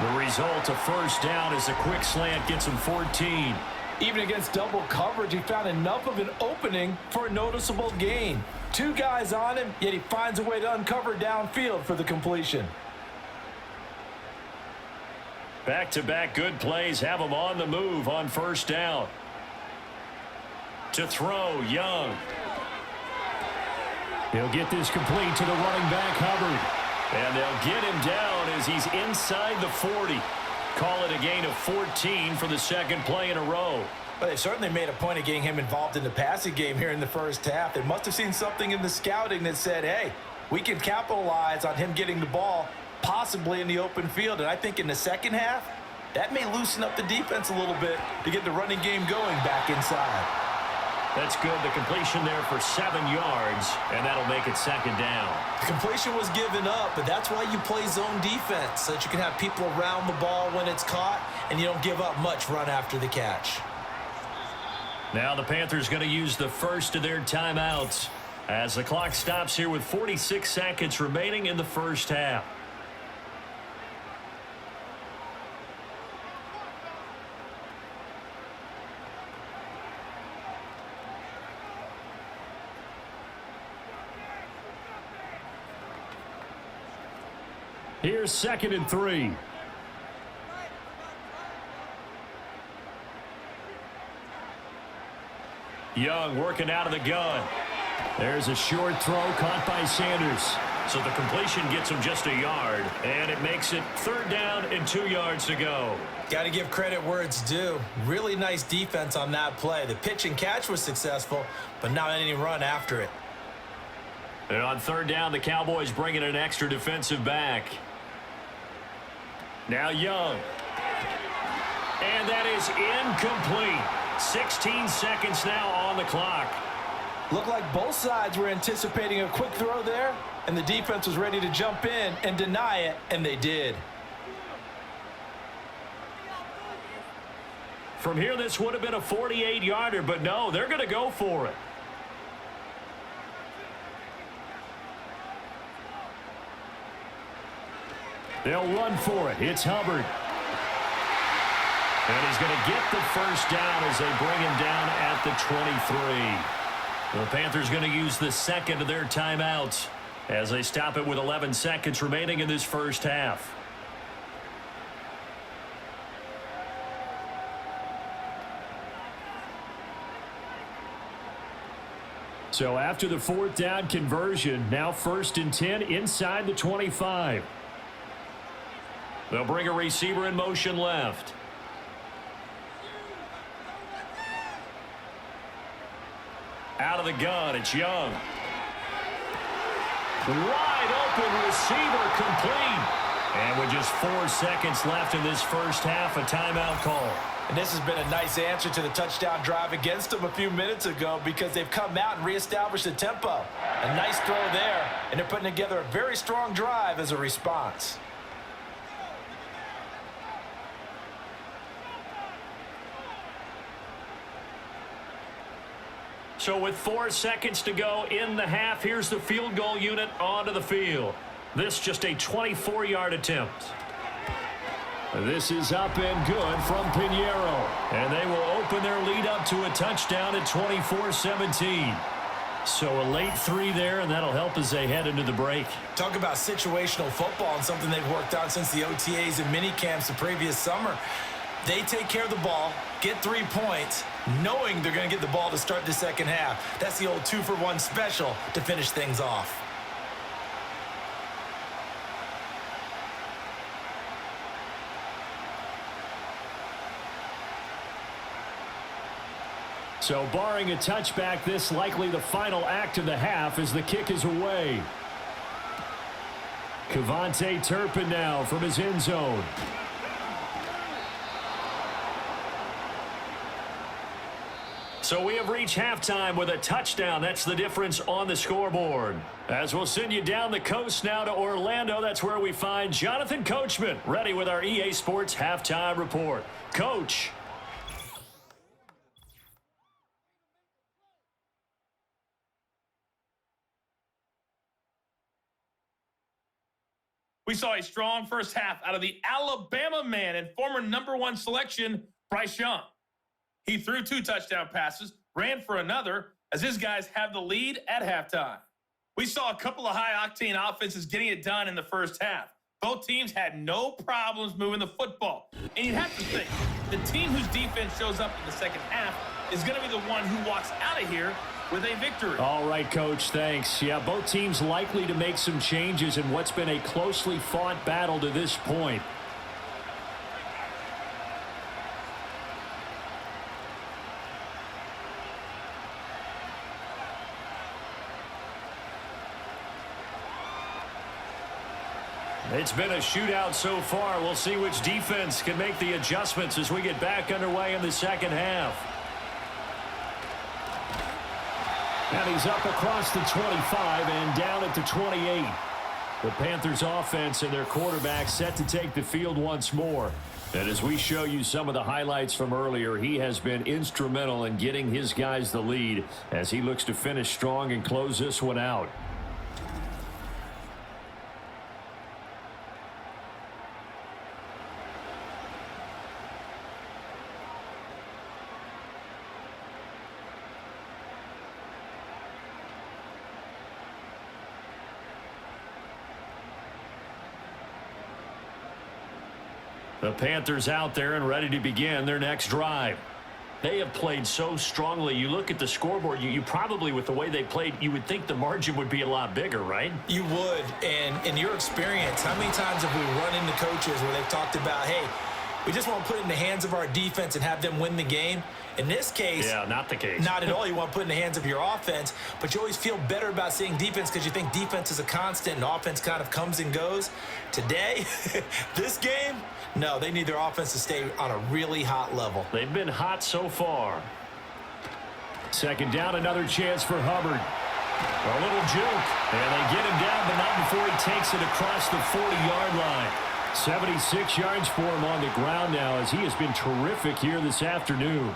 The result, a first down as a quick slant gets him 14. Even against double coverage, he found enough of an opening for a noticeable gain. 2 guys on him, yet he finds a way to uncover downfield for the completion. Back-to-back good plays have him on the move on first down. To throw, Young. He'll get this complete to the running back, Hubbard. And they'll get him down as he's inside the 40. Call it a gain of 14 for the 2nd play in a row. But they certainly made a point of getting him involved in the passing game here in the first half. They must have seen something in the scouting that said, hey, we can capitalize on him getting the ball possibly in the open field. And I think in the second half, that may loosen up the defense a little bit to get the running game going back inside. That's good. The completion there for 7 yards, and that'll make it 2nd down. The completion was given up, but that's why you play zone defense, so that you can have people around the ball when it's caught, and you don't give up much run after the catch. Now the Panthers going to use the first of their timeouts as the clock stops here with 46 seconds remaining in the first half. Here's 2nd and 3. Young working out of the gun. There's a short throw caught by Sanders. So the completion gets him just a yard, and it makes it 3rd down and 2 yards to go. Got to give credit where it's due. Really nice defense on that play. The pitch and catch was successful, but not any run after it. And on 3rd down, the Cowboys bring in an extra defensive back. Now Young. And that is incomplete. 16 seconds now on the clock. Looked like both sides were anticipating a quick throw there, and the defense was ready to jump in and deny it, and they did. From here, this would have been a 48-yarder, but no, they're going to go for it. They'll run for it. It's Hubbard. And he's going to get the first down as they bring him down at the 23. The Panthers going to use the 2nd of their timeouts as they stop it with 11 seconds remaining in this first half. So after the 4th down conversion, now 1st and 10 inside the 25. They'll bring a receiver in motion left. Out of the gun, it's Young. Wide open receiver complete. And with just 4 seconds left in this first half, a timeout call. And this has been a nice answer to the touchdown drive against them a few minutes ago because they've come out and reestablished the tempo. A nice throw there, and they're putting together a very strong drive as a response. So with 4 seconds to go in the half, here's the field goal unit onto the field. This just a 24-yard attempt. This is up and good from Pinheiro. And they will open their lead up to a touchdown at 24-17. So a late 3 there, and that'll help as they head into the break. Talk about situational football and something they've worked on since the OTAs and mini camps the previous summer. They take care of the ball, get 3 points, knowing they're going to get the ball to start the second half. That's the old 2-for-1 special to finish things off. So barring a touchback, this likely the final act of the half as the kick is away. Kevontae Turpin now from his end zone. So we have reached halftime with a touchdown. That's the difference on the scoreboard. As we'll send you down the coast now to Orlando, that's where we find Jonathan Coachman, ready with our EA Sports Halftime Report. Coach. We saw a strong first half out of the Alabama man and former #1 selection, Bryce Young. He threw 2 touchdown passes, ran for another, as his guys have the lead at halftime. We saw a couple of high-octane offenses getting it done in the first half. Both teams had no problems moving the football. And you'd have to think, the team whose defense shows up in the second half is going to be the one who walks out of here with a victory. All right, Coach, thanks. Yeah, both teams likely to make some changes in what's been a closely fought battle to this point. It's been a shootout so far. We'll see which defense can make the adjustments as we get back underway in the second half. And he's up across the 25 and down at the 28. The Panthers offense and their quarterback set to take the field once more. And as we show you some of the highlights from earlier, he has been instrumental in getting his guys the lead as he looks to finish strong and close this one out. The Panthers out there and ready to begin their next drive. They have played so strongly. You look at the scoreboard, you probably, with the way they played, you would think the margin would be a lot bigger, right? You would. And in your experience, how many times have we run into coaches where they've talked about, hey, we just want to put it in the hands of our defense and have them win the game? In this case, yeah, not the case. Not at all. You want to put it in the hands of your offense, but you always feel better about seeing defense because you think defense is a constant and offense kind of comes and goes. Today, this game, no, they need their offense to stay on a really hot level. They've been hot so far. Second down, another chance for Hubbard. A little juke, and they get him down, but not before he takes it across the 40-yard line. 76 yards for him on the ground now as he has been terrific here this afternoon.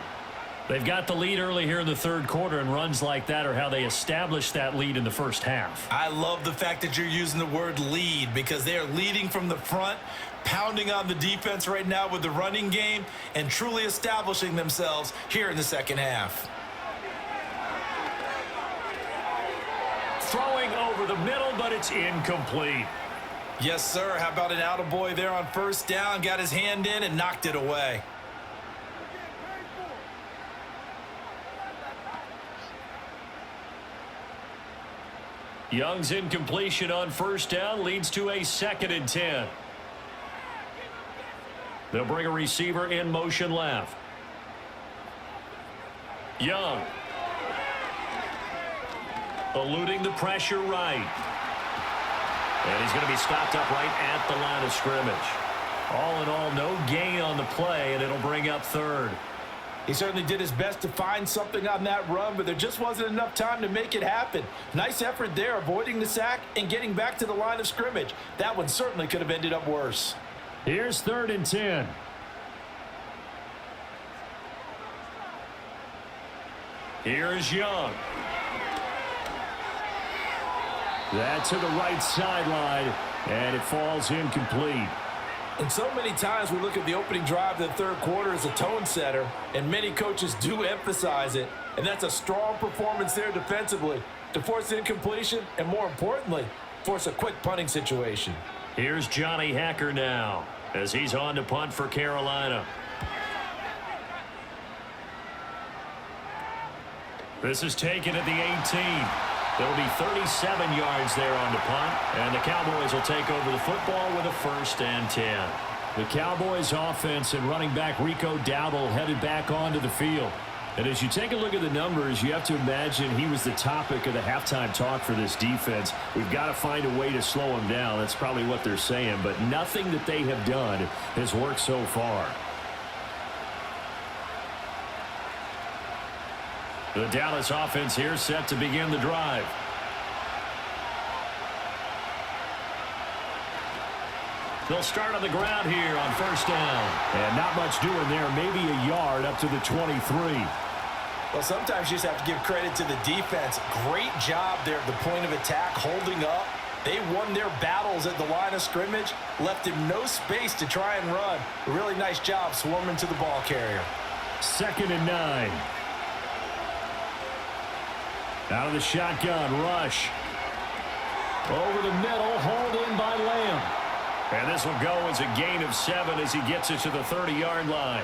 They've got the lead early here in the third quarter, and runs like that are how they established that lead in the first half. I love the fact that you're using the word lead because they are leading from the front, pounding on the defense right now with the running game, and truly establishing themselves here in the second half. Throwing over the middle, but it's incomplete. Yes, sir. How about an attaboy there on first down? Got his hand in and knocked it away. Young's incompletion on first down leads to a 2nd and 10. They'll bring a receiver in motion left. Young. Eluding the pressure right. And he's going to be stopped up right at the line of scrimmage. All in all, no gain on the play, and it'll bring up third. He certainly did his best to find something on that run, but there just wasn't enough time to make it happen. Nice effort there, avoiding the sack and getting back to the line of scrimmage. That one certainly could have ended up worse. Here's 3rd and 10. Here's Young. That to the right sideline, and it falls incomplete. And so many times we look at the opening drive of the third quarter as a tone setter, and many coaches do emphasize it. And that's a strong performance there defensively to force incompletion and, more importantly, force a quick punting situation. Here's Johnny Hacker now as he's on to punt for Carolina. This is taken at the 18. There'll be 37 yards there on the punt, and the Cowboys will take over the football with a 1st and 10. The Cowboys offense and running back Rico Dowdle headed back onto the field. And as you take a look at the numbers, you have to imagine he was the topic of the halftime talk for this defense. We've got to find a way to slow him down. That's probably what they're saying, but nothing that they have done has worked so far. The Dallas offense here set to begin the drive. They'll start on the ground here on first down. And not much doing there, maybe a yard up to the 23. Well, sometimes you just have to give credit to the defense. Great job there at the point of attack, holding up. They won their battles at the line of scrimmage, left him no space to try and run. A really nice job swarming to the ball carrier. 2nd and 9. Out of the shotgun, rush. Over the middle, hauled in by Lamb. And this will go as a gain of 7 as he gets it to the 30-yard line.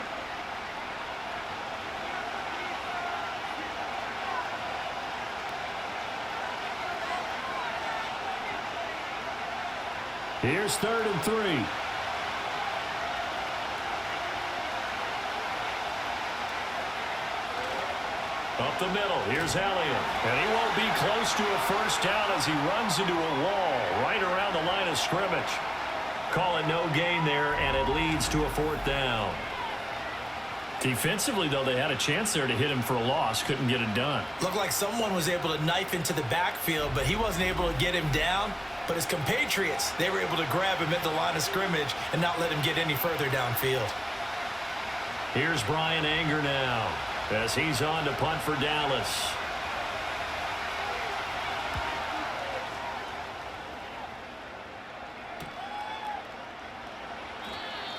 Here's 3rd and 3. Up the middle, here's Elliott. And he won't be close to a first down as he runs into a wall right around the line of scrimmage. Call it no gain there, and it leads to a 4th down. Defensively, though, they had a chance there to hit him for a loss. Couldn't get it done. Looked like someone was able to knife into the backfield, but he wasn't able to get him down. But his compatriots, they were able to grab him at the line of scrimmage and not let him get any further downfield. Here's Brian Anger now as he's on to punt for Dallas.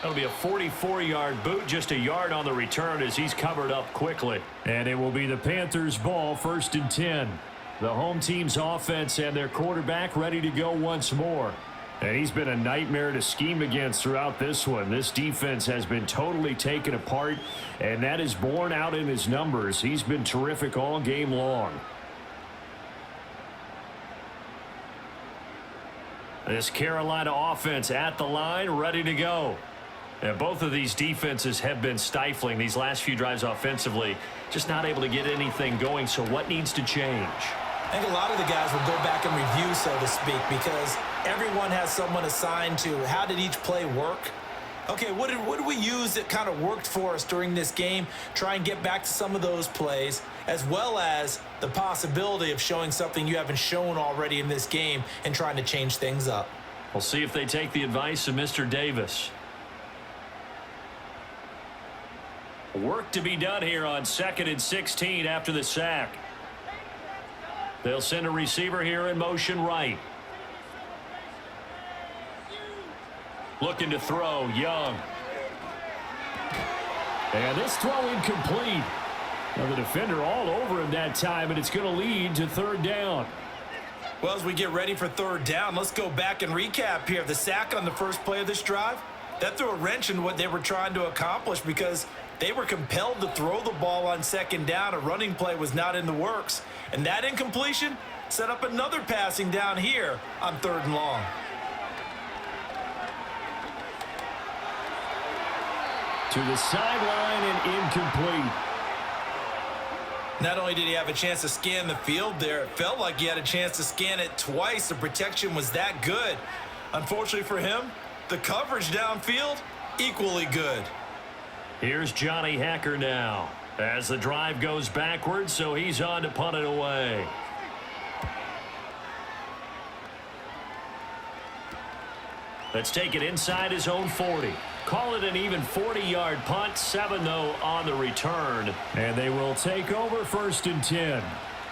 That'll be a 44-yard boot, just a yard on the return as he's covered up quickly. And it will be the Panthers' ball, 1st and 10. The home team's offense and their quarterback ready to go once more. And he's been a nightmare to scheme against throughout this one. This defense has been totally taken apart, and that is borne out in his numbers. He's been terrific all game long. This Carolina offense at the line, ready to go. And both of these defenses have been stifling these last few drives offensively. Just not able to get anything going, so what needs to change? I think a lot of the guys will go back and review, so to speak, because everyone has someone assigned to how did each play work. Okay, what did we use that kind of worked for us during this game? Try and get back to some of those plays, as well as the possibility of showing something you haven't shown already in this game and trying to change things up. We'll see if they take the advice of Mr. Davis. Work to be done here on 2nd and 16 after the sack. They'll send a receiver here in motion right. Looking to throw, Young. And this throw incomplete. Now the defender all over him that time, and it's going to lead to 3rd down. Well, as we get ready for 3rd down, let's go back and recap here. The sack on the first play of this drive, that threw a wrench in what they were trying to accomplish because they were compelled to throw the ball on 2nd down. A running play was not in the works. And that incompletion set up another passing down here on 3rd and long. To the sideline and incomplete. Not only did he have a chance to scan the field there, it felt like he had a chance to scan it twice. The protection was that good. Unfortunately for him, the coverage downfield, equally good. Here's Johnny Hacker now as the drive goes backwards, so he's on to punt it away. Let's take it inside his own 40. Call it an even 40-yard punt. 7, though, on the return. And they will take over 1st and 10.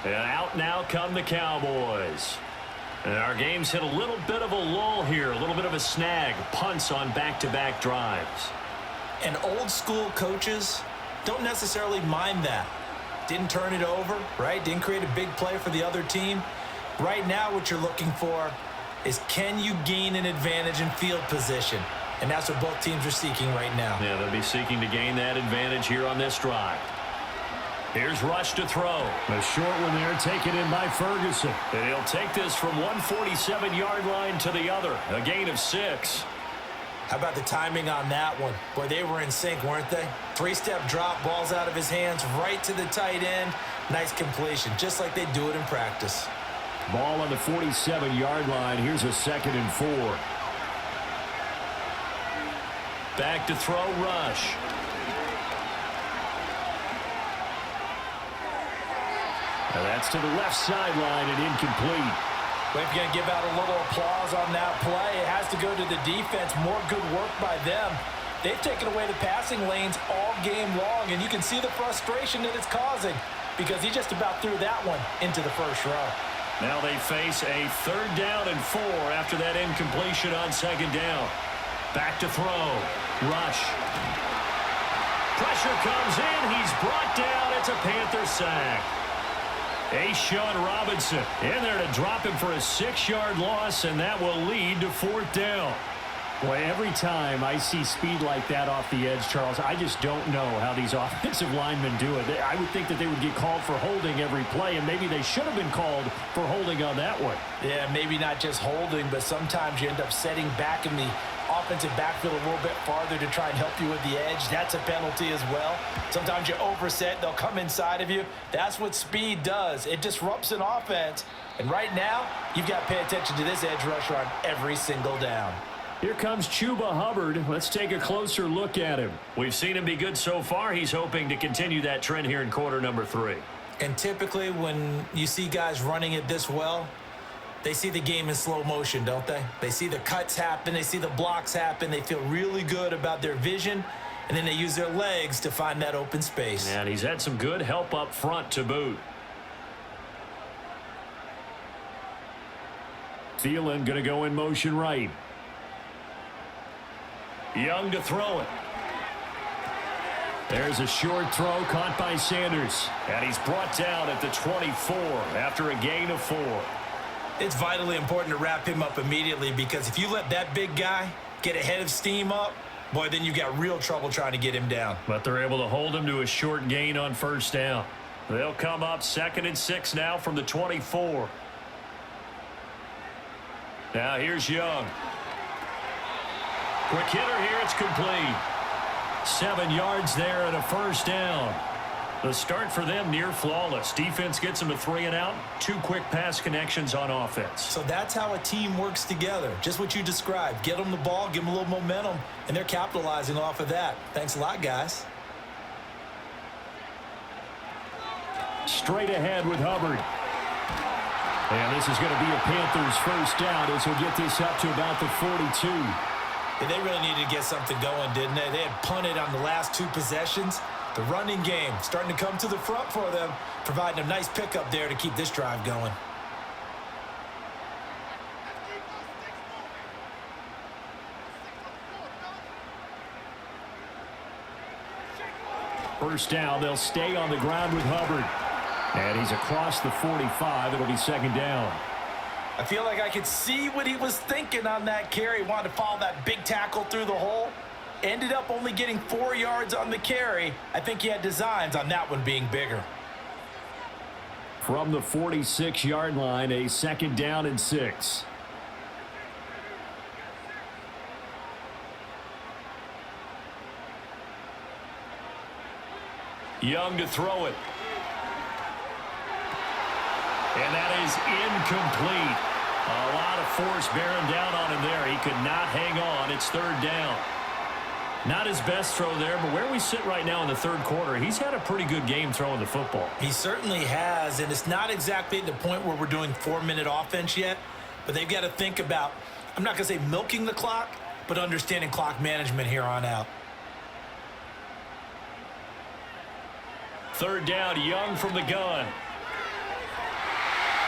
And out now come the Cowboys. And our game's hit a little bit of a lull here, a little bit of a snag. Punts on back-to-back drives. And old school coaches don't necessarily mind that. Didn't turn it over, right? Didn't create a big play for the other team. Right now what you're looking for is can you gain an advantage in field position? And that's what both teams are seeking right now. Yeah, they'll be seeking to gain that advantage here on this drive. Here's Rush to throw. A short one there taken in by Ferguson. And he'll take this from 147-yard line to the other. A gain of 6. How about the timing on that one? Boy, they were in sync, weren't they? Three-step drop, ball's out of his hands, right to the tight end. Nice completion, just like they do it in practice. Ball on the 47-yard line. Here's a 2nd and 4. Back to throw, Rush. And that's to the left sideline and incomplete. But if you're going to give out a little applause on that play, it has to go to the defense. More good work by them. They've taken away the passing lanes all game long, and you can see the frustration that it's causing because he just about threw that one into the first row. Now they face a 3rd down and 4 after that incompletion on 2nd down. Back to throw. Rush. Pressure comes in. He's brought down. It's a Panther sack. Sean Robinson in there to drop him for a 6-yard loss, and that will lead to 4th down. Boy, every time I see speed like that off the edge, Charles, I just don't know how these offensive linemen do it. I would think that they would get called for holding every play, and maybe they should have been called for holding on that one. Yeah, maybe not just holding, but sometimes you end up setting back in the offensive backfield a little bit farther to try and help you with the edge. That's a penalty as well. Sometimes you overset, they'll come inside of you. That's what speed does. It disrupts an offense. And right now, you've got to pay attention to this edge rusher on every single down. Here comes Chuba Hubbard. Let's take a closer look at him. We've seen him be good so far. He's hoping to continue that trend here in quarter number 3. And typically when you see guys running it this well, they see the game in slow motion, don't they? They see the cuts happen. They see the blocks happen. They feel really good about their vision, and then they use their legs to find that open space. And he's had some good help up front to boot. Thielen going to go in motion right. Young to throw it. There's a short throw caught by Sanders. And he's brought down at the 24 after a gain of 4. It's vitally important to wrap him up immediately because if you let that big guy get ahead of steam up, boy, then you've got real trouble trying to get him down. But they're able to hold him to a short gain on 1st down. They'll come up 2nd and 6 now from the 24. Now here's Young. Quick hitter here, it's complete. 7 yards there and a 1st down. The start for them near flawless. Defense gets them to 3 and out. 2 quick pass connections on offense. So that's how a team works together. Just what you described. Get them the ball, give them a little momentum, and they're capitalizing off of that. Thanks a lot, guys. Straight ahead with Hubbard. And this is going to be a Panthers 1st down as he'll get this up to about the 42. Yeah, they really needed to get something going, didn't they? They had punted on the last 2 possessions. The running game starting to come to the front for them, providing a nice pickup there to keep this drive going. First down, they'll stay on the ground with Hubbard. And he's across the 45. It'll be 2nd down. I feel like I could see what he was thinking on that carry. Wanted to follow that big tackle through the hole. Ended up only getting 4 yards on the carry. I think he had designs on that one being bigger. From the 46-yard line, a 2nd down and 6. Young to throw it. And that is incomplete. A lot of force bearing down on him there. He could not hang on. It's 3rd down. Not his best throw there, but where we sit right now in the 3rd quarter, he's had a pretty good game throwing the football. He certainly has, and it's not exactly at the point where we're doing 4-minute offense yet, but they've got to think about, I'm not going to say milking the clock, but understanding clock management here on out. 3rd down, Young from the gun.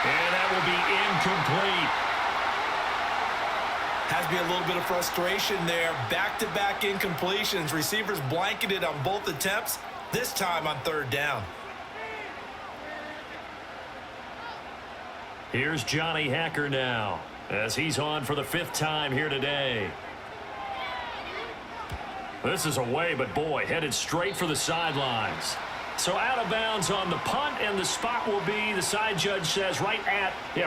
And that will be incomplete. Has to be a little bit of frustration there. Back-to-back incompletions. Receivers blanketed on both attempts, this time on 3rd down. Here's Johnny Hacker now as he's on for the 5th time here today. This is away, but boy, headed straight for the sidelines. So out of bounds on the punt, and the spot will be, the side judge says, right at the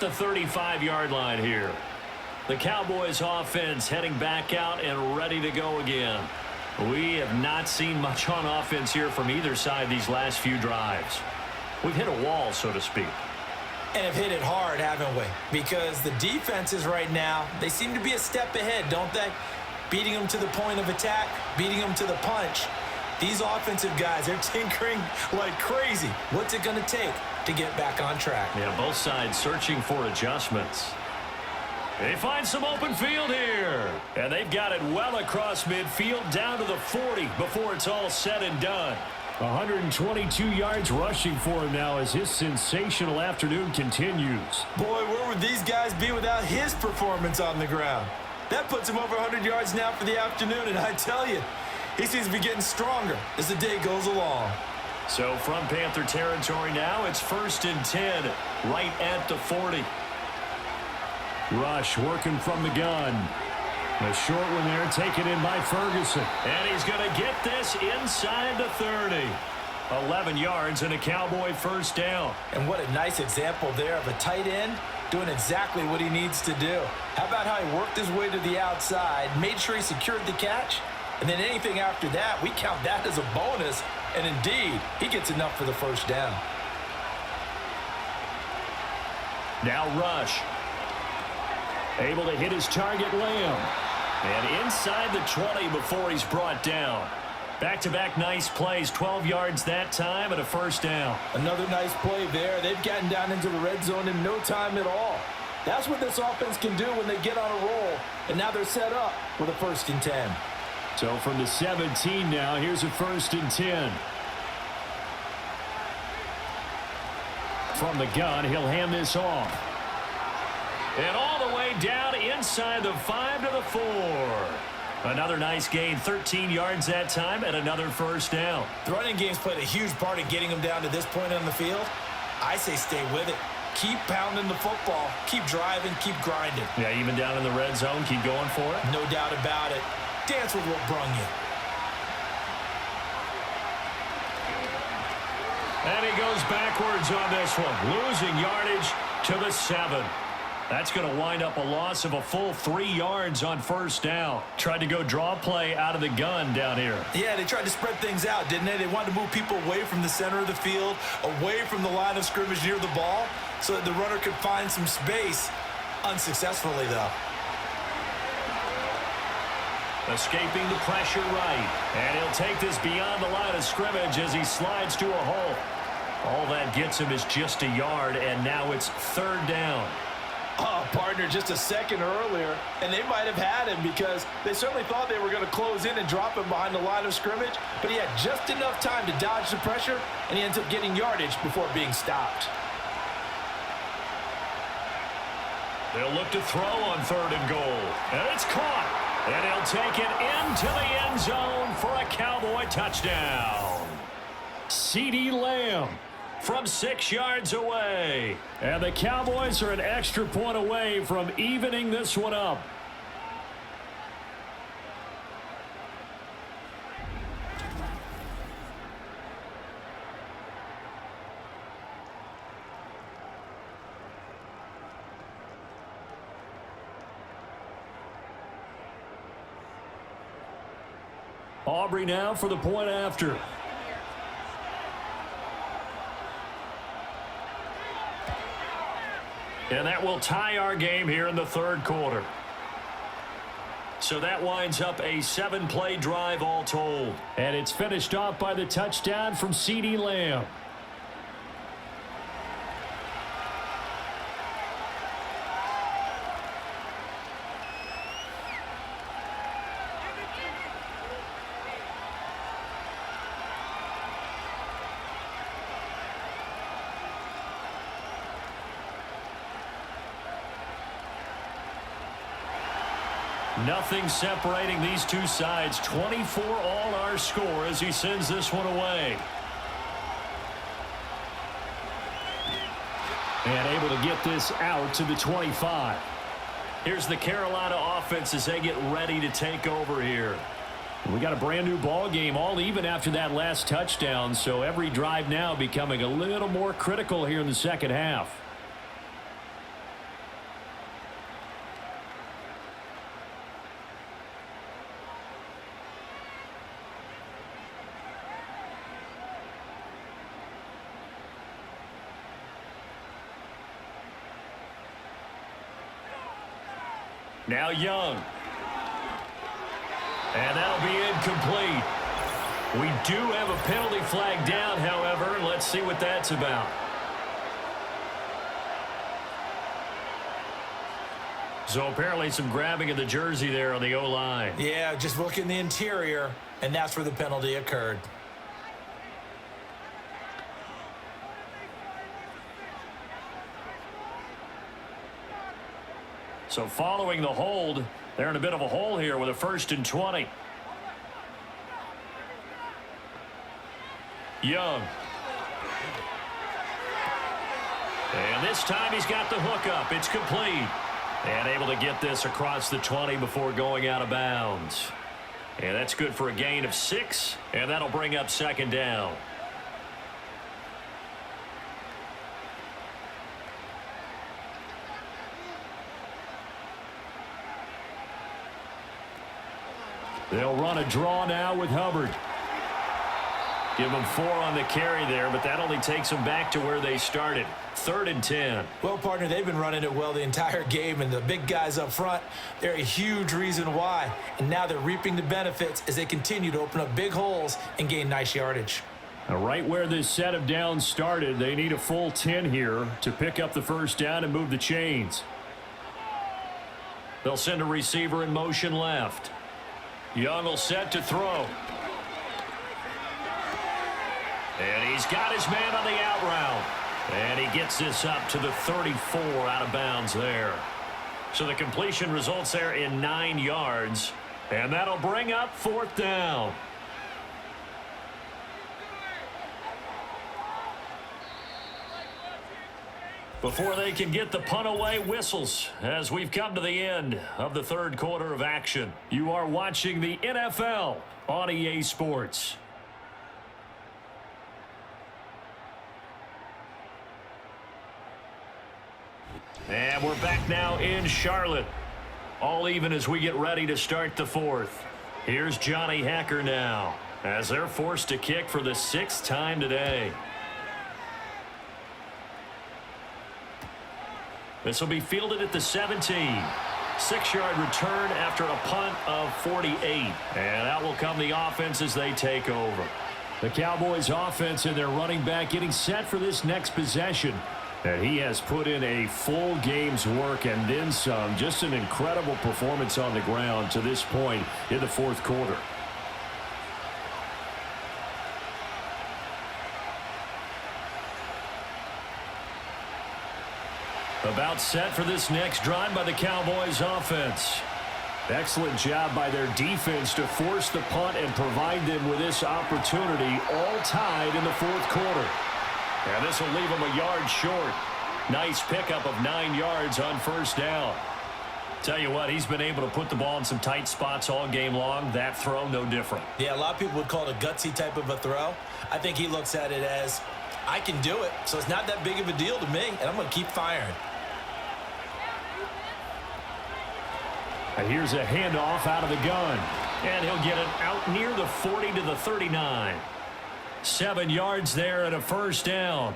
35-yard line here. The Cowboys offense heading back out and ready to go again. We have not seen much on offense here from either side these last few drives. We've hit a wall, so to speak. And have hit it hard, haven't we? Because the defenses right now, they seem to be a step ahead, don't they? Beating them to the point of attack, beating them to the punch. These offensive guys, they're tinkering like crazy. What's it going to take to get back on track? Yeah, both sides searching for adjustments. They find some open field here. And they've got it well across midfield down to the 40 before it's all said and done. 122 yards rushing for him now as his sensational afternoon continues. Boy, where would these guys be without his performance on the ground? That puts him over 100 yards now for the afternoon, and I tell you, he seems to be getting stronger as the day goes along. So from Panther territory now, it's 1st and 10, right at the 40. Rush working from the gun. A short one there taken in by Ferguson. And he's going to get this inside the 30. 11 yards and a Cowboy first down. And what a nice example there of a tight end doing exactly what he needs to do. How about how he worked his way to the outside, made sure he secured the catch, and then anything after that, we count that as a bonus. And indeed, he gets enough for the first down. Now Rush. Able to hit his target, Lamb. And inside the 20 before he's brought down. Back-to-back nice plays, 12 yards that time and a first down. Another nice play there. They've gotten down into the red zone in no time at all. That's what this offense can do when they get on a roll. And now they're set up with a 1st and 10. So from the 17 now, here's a 1st and 10. From the gun, he'll hand this off. And all the way down inside the 5 to the 4. Another nice gain, 13 yards that time, and another first down. The running game's played a huge part in getting them down to this point on the field. I say stay with it. Keep pounding the football. Keep driving. Keep grinding. Yeah, even down in the red zone, keep going for it. No doubt about it. Dance with what brung you. And he goes backwards on this one, losing yardage to the 7. That's going to wind up a loss of a full 3 yards on first down. Tried to go draw play out of the gun down here. Yeah, they tried to spread things out, didn't they? They wanted to move people away from the center of the field, away from the line of scrimmage near the ball, so that the runner could find some space. Unsuccessfully, though. Escaping the pressure right. And he'll take this beyond the line of scrimmage as he slides to a hole. All that gets him is just a yard, and now it's 3rd down. Oh, partner, just a second earlier, and they might have had him because they certainly thought they were going to close in and drop him behind the line of scrimmage, but he had just enough time to dodge the pressure, and he ends up getting yardage before being stopped. They'll look to throw on 3rd and goal, and it's caught, and he'll take it into the end zone for a Cowboy touchdown. CeeDee Lamb from 6 yards away. And the Cowboys are an extra point away from evening this one up. Aubrey now for the point after. And that will tie our game here in the 3rd quarter. So that winds up a 7-play drive all told. And it's finished off by the touchdown from CeeDee Lamb. Nothing separating these two sides. 24 all our score as he sends this one away. And able to get this out to the 25. Here's the Carolina offense as they get ready to take over here. We got a brand new ball game, all even after that last touchdown, so every drive now becoming a little more critical here in the second half. Now Young. And that'll be incomplete. We do have a penalty flag down, however. Let's see what that's about. So apparently some grabbing of the jersey there on the O-line. Yeah, just look in the interior, and that's where the penalty occurred. So following the hold, they're in a bit of a hole here with a 1st and 20. Young. And this time he's got the hook up. It's complete. And able to get this across the 20 before going out of bounds. And that's good for a gain of 6. And that'll bring up 2nd down. They'll run a draw now with Hubbard. Give them 4 on the carry there, but that only takes them back to where they started. 3rd and 10. Well, partner, they've been running it well the entire game, and the big guys up front, they're a huge reason why. And now they're reaping the benefits as they continue to open up big holes and gain nice yardage. Now, right where this set of downs started, they need a full 10 here to pick up the 1st down and move the chains. They'll send a receiver in motion left. Young will set to throw. And he's got his man on the out route. And he gets this up to the 34 out of bounds there. So the completion results there in 9 yards. And that'll bring up 4th down. Before they can get the punt away, whistles as we've come to the end of the 3rd quarter of action. You are watching the NFL on EA Sports. And we're back now in Charlotte. All even as we get ready to start the 4th. Here's Johnny Hacker now as they're forced to kick for the 6th time today. This will be fielded at the 17. 6-yard return after a punt of 48. And that will come the offense as they take over. The Cowboys offense and their running back getting set for this next possession. And he has put in a full game's work and then some. Just an incredible performance on the ground to this point in the 4th quarter. About set for this next drive by the Cowboys offense. Excellent job by their defense to force the punt and provide them with this opportunity, all tied in the 4th quarter. And this will leave them a yard short. Nice pickup of 9 yards on 1st down. Tell you what, he's been able to put the ball in some tight spots all game long. That throw, no different. Yeah, a lot of people would call it a gutsy type of a throw. I think he looks at it as, I can do it, so it's not that big of a deal to me, and I'm going to keep firing. And here's a handoff out of the gun. And he'll get it out near the 40 to the 39. 7 yards there and a 1st down.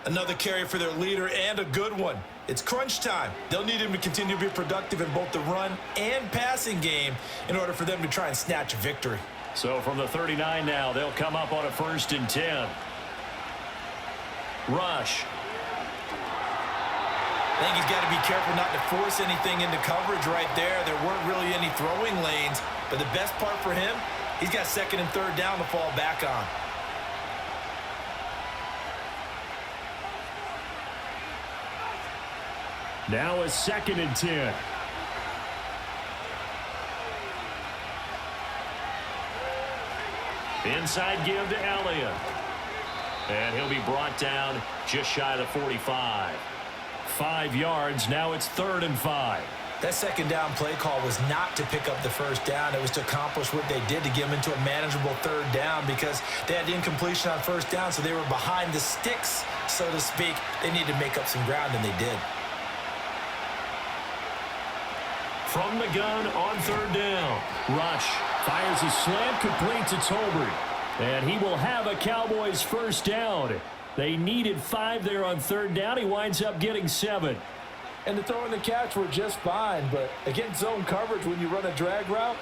Another carry for their leader and a good one. It's crunch time. They'll need him to continue to be productive in both the run and passing game in order for them to try and snatch a victory. So from the 39 now, they'll come up on a 1st and 10. Rush. I think he's got to be careful not to force anything into coverage right there. There weren't really any throwing lanes, but the best part for him, he's got 2nd and 3rd down to fall back on. Now a 2nd and 10. Inside give to Elliott. And he'll be brought down just shy of the 45. 5 yards. Now it's 3rd and 5. That 2nd down play call was not to pick up the 1st down. It was to accomplish what they did to get them into a manageable 3rd down because they had incompletion on 1st down, so they were behind the sticks, so to speak. They needed to make up some ground, and they did. From the gun on 3rd down. Rush fires a slant complete to Tolbert. And he will have a Cowboys 1st down. They needed 5 there on 3rd down. He winds up getting 7. and the throw and the catch were just fine. But against zone coverage, when you run a drag route,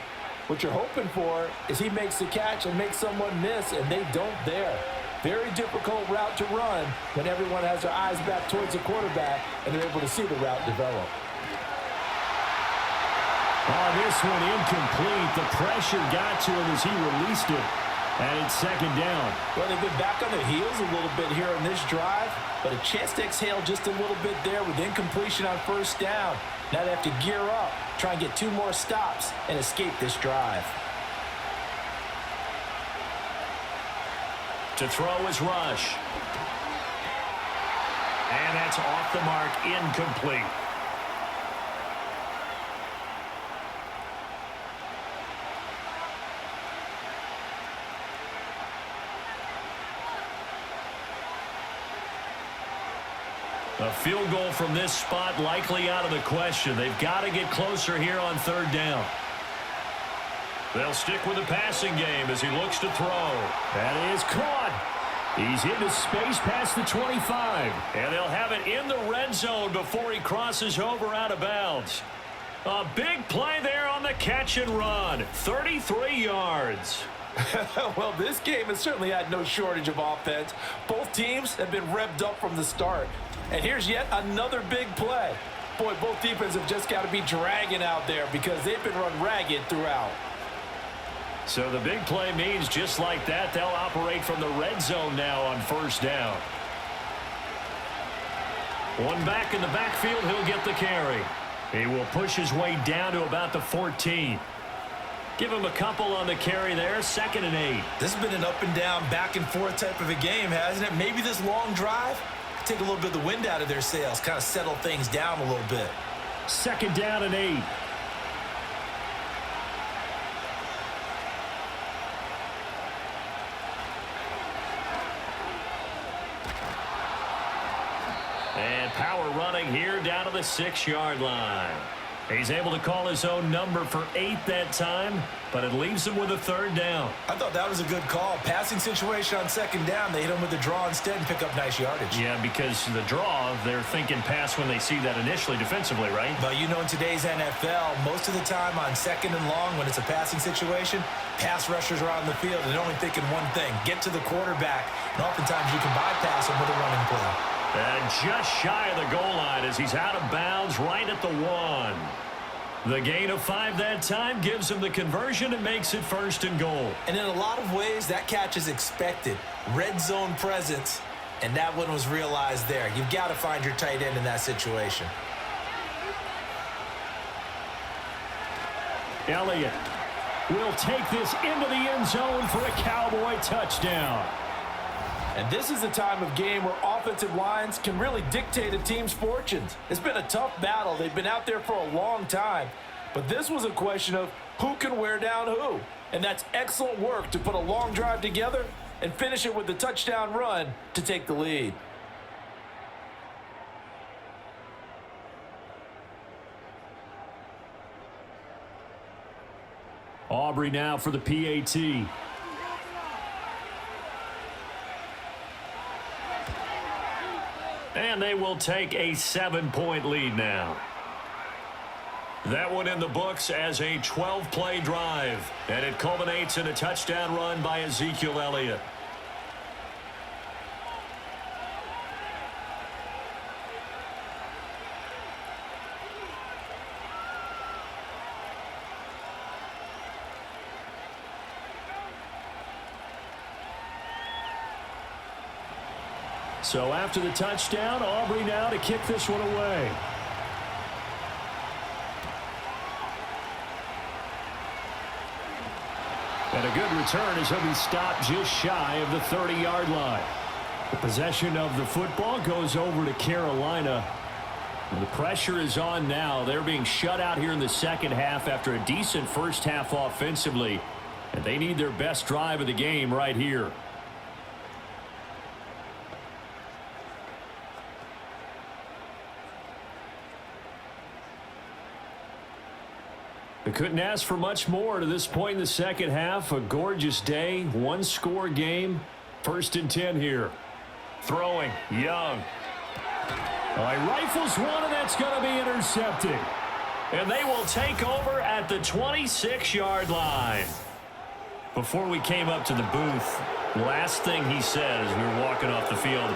what you're hoping for is he makes the catch and makes someone miss, and they don't there. Very difficult route to run when everyone has their eyes back towards the quarterback and they're able to see the route develop. Oh, this one incomplete. The pressure got to him as he released it. And it's second down. Well, they've been back on their heels a little bit here in this drive, but a chance to exhale just a little bit there with incompletion on first down. Now they have to gear up, try and get 2 more stops, and escape this drive. To throw is Rush. And that's off the mark, incomplete. A field goal from this spot likely out of the question. They've got to get closer here on third down. They'll stick with the passing game as he looks to throw. That is caught. He's into space past the 25. And they'll have it in the red zone before he crosses over out of bounds. A big play there on the catch and run. 33 yards. Well, this game has certainly had no shortage of offense. Both teams have been revved up from the start. And here's yet another big play. Boy, both defenses have just got to be dragging out there because they've been run ragged throughout. So the big play means just like that, they'll operate from the red zone now on first down. One back in the backfield, he'll get the carry. He will push his way down to about the 14. Give him a couple on the carry there, 2nd and 8. This has been an up and down, back and forth type of a game, hasn't it? Maybe this long drive take a little bit of the wind out of their sails, kind of settle things down a little bit. 2nd down and 8. And power running here down to the 6-yard line. He's able to call his own number for 8 that time, but it leaves him with a 3rd down. I thought that was a good call. Passing situation on 2nd down, they hit him with the draw instead and pick up nice yardage. Yeah, because the draw, they're thinking pass when they see that initially defensively, right? But you know, in today's NFL, most of the time on 2nd and long, when it's a passing situation, pass rushers are on the field and they're only thinking one thing, get to the quarterback. And oftentimes you can bypass him with a running play. And just shy of the goal line as he's out of bounds right at the 1. The gain of 5 that time gives him the conversion and makes it 1st and goal. And in a lot of ways, that catch is expected. Red zone presence, and that one was realized there. You've got to find your tight end in that situation. Elliott will take this into the end zone for a Cowboy touchdown. And this is a time of game where offensive lines can really dictate a team's fortunes. It's been a tough battle. They've been out there for a long time. But this was a question of who can wear down who. And that's excellent work to put a long drive together and finish it with the touchdown run to take the lead. Aubrey now for the PAT. And they will take a 7-point lead now. That one in the books as a 12-play drive. And it culminates in a touchdown run by Ezekiel Elliott. So after the touchdown, Aubrey now to kick this one away. And a good return as he'll be stopped just shy of the 30-yard line. The possession of the football goes over to Carolina. And the pressure is on now. They're being shut out here in the second half after a decent first half offensively. And they need their best drive of the game right here. They couldn't ask for much more to this point in the second half. A gorgeous day, one-score game. 1st and 10 here. Throwing, Young. He rifles one, and that's going to be intercepted. And they will take over at the 26-yard line. Before we came up to the booth, last thing he said as we were walking off the field,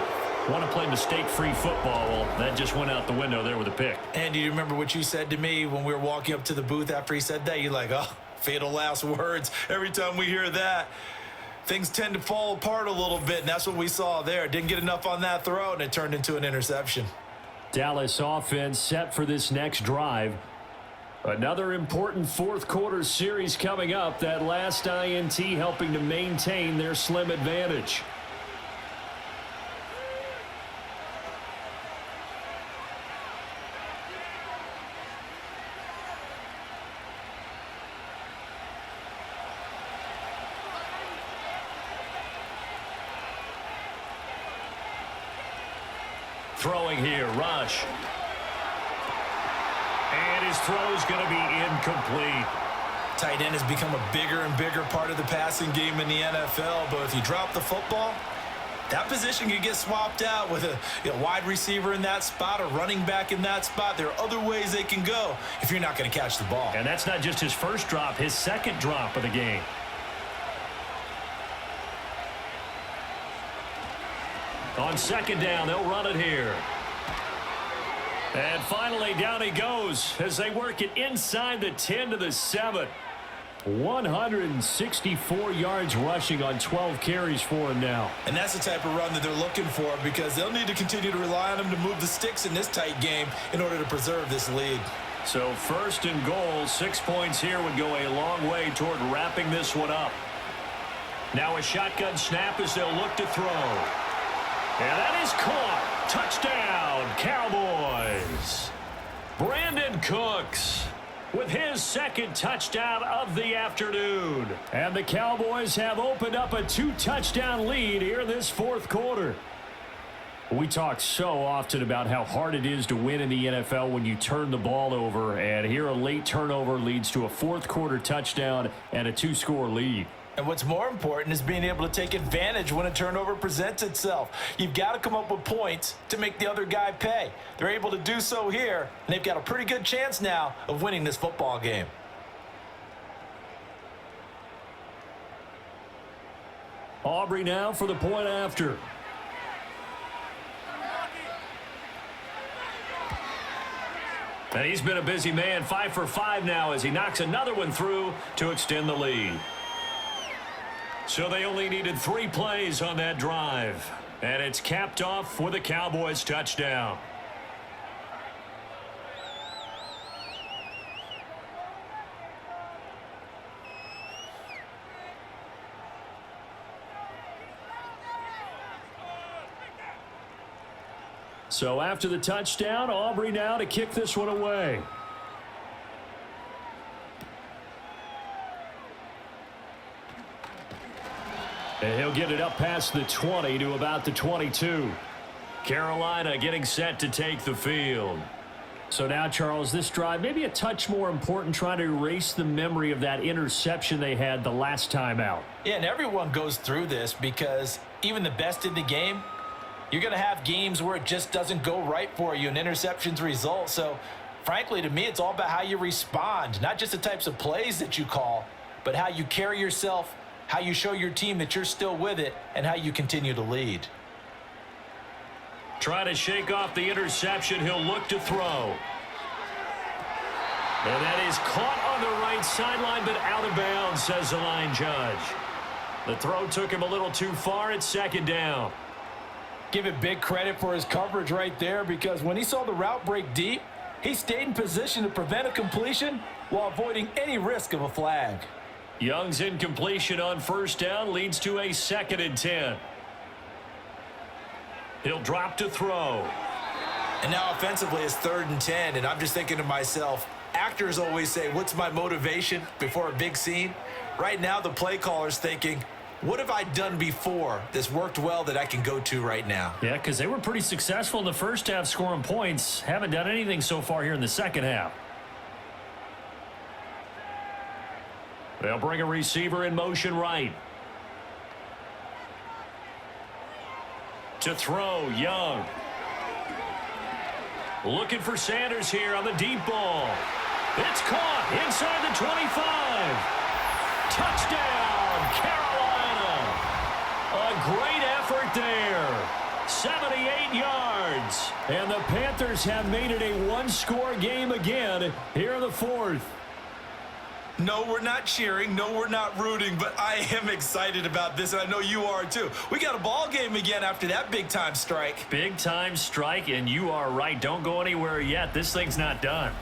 want to play mistake-free football. Well, that just went out the window there with a pick. And do you remember what you said to me when we were walking up to the booth after he said that? You're like, oh, fatal last words. Every time we hear that, things tend to fall apart a little bit, and that's what we saw there. Didn't get enough on that throw, and it turned into an interception. Dallas offense set for this next drive. Another important fourth quarter series coming up. That last INT helping to maintain their slim advantage. Throwing here, Rush. And his throw's going to be incomplete. Tight end has become a bigger and bigger part of the passing game in the NFL, but if you drop the football, that position can get swapped out with a wide receiver in that spot, a running back in that spot. There are other ways they can go if you're not going to catch the ball. And that's not just his first drop, his second drop of the game. On second down, they'll run it here. And finally, down he goes as they work it inside the 10 to the 7. 164 yards rushing on 12 carries for him now. And that's the type of run that they're looking for because they'll need to continue to rely on him to move the sticks in this tight game in order to preserve this lead. So first and goal, 6 points here would go a long way toward wrapping this one up. Now a shotgun snap as they'll look to throw. And that is caught. Touchdown, Cowboys. Brandon Cooks with his second touchdown of the afternoon. And the Cowboys have opened up a 2-touchdown lead here in this fourth quarter. We talk so often about how hard it is to win in the NFL when you turn the ball over. And here a late turnover leads to a fourth quarter touchdown and a 2-score lead. And what's more important is being able to take advantage when a turnover presents itself. You've got to come up with points to make the other guy pay. They're able to do so here, and they've got a pretty good chance now of winning this football game. Aubrey now for the point after. And he's been a busy man, 5 for 5 now as he knocks another one through to extend the lead. So they only needed 3 plays on that drive. And it's capped off with a Cowboys touchdown. So after the touchdown, Aubrey now to kick this one away. And he'll get it up past the 20 to about the 22. Carolina getting set to take the field. So now, Charles, this drive maybe a touch more important, trying to erase the memory of that interception they had the last time out. Yeah, and everyone goes through this because even the best in the game, you're going to have games where it just doesn't go right for you and interceptions result. So, frankly, to me, it's all about how you respond, not just the types of plays that you call, but how you carry yourself, how you show your team that you're still with it, and how you continue to lead. Try to shake off the interception. He'll look to throw. And that is caught on the right sideline, but out of bounds, says the line judge. The throw took him a little too far at second down. Give it big credit for his coverage right there because when he saw the route break deep, he stayed in position to prevent a completion while avoiding any risk of a flag. Young's incompletion on first down leads to a 2nd and 10. He'll drop to throw. And now offensively it's 3rd and 10, and I'm just thinking to myself, actors always say, what's my motivation before a big scene? Right now the play caller's thinking, what have I done before that's worked well that I can go to right now? Yeah, because they were pretty successful in the first half scoring points. Haven't done anything so far here in the second half. They'll bring a receiver in motion right. To throw, Young. Looking for Sanders here on the deep ball. It's caught inside the 25. Touchdown, Carolina. A great effort there. 78 yards. And the Panthers have made it a one-score game again here in the fourth. No, we're not cheering. No, we're not rooting, but I am excited about this, and I know you are too. We got a ball game again after that big-time strike. Big-time strike, and you are right. Don't go anywhere yet. This thing's not done.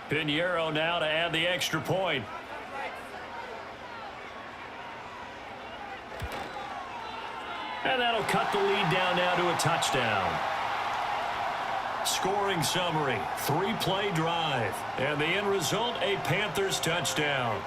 Pinheiro now to add the extra point. And that'll cut the lead down now to a touchdown. Scoring summary, 3-play drive. And the end result, a Panthers touchdown.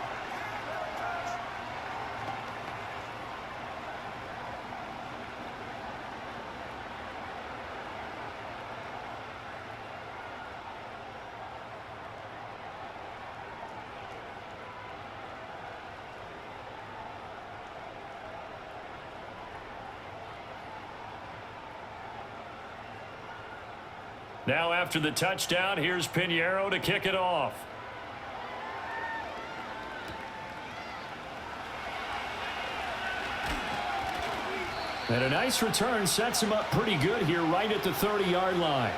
Now after the touchdown, here's Pinheiro to kick it off. And a nice return sets him up pretty good here right at the 30-yard line.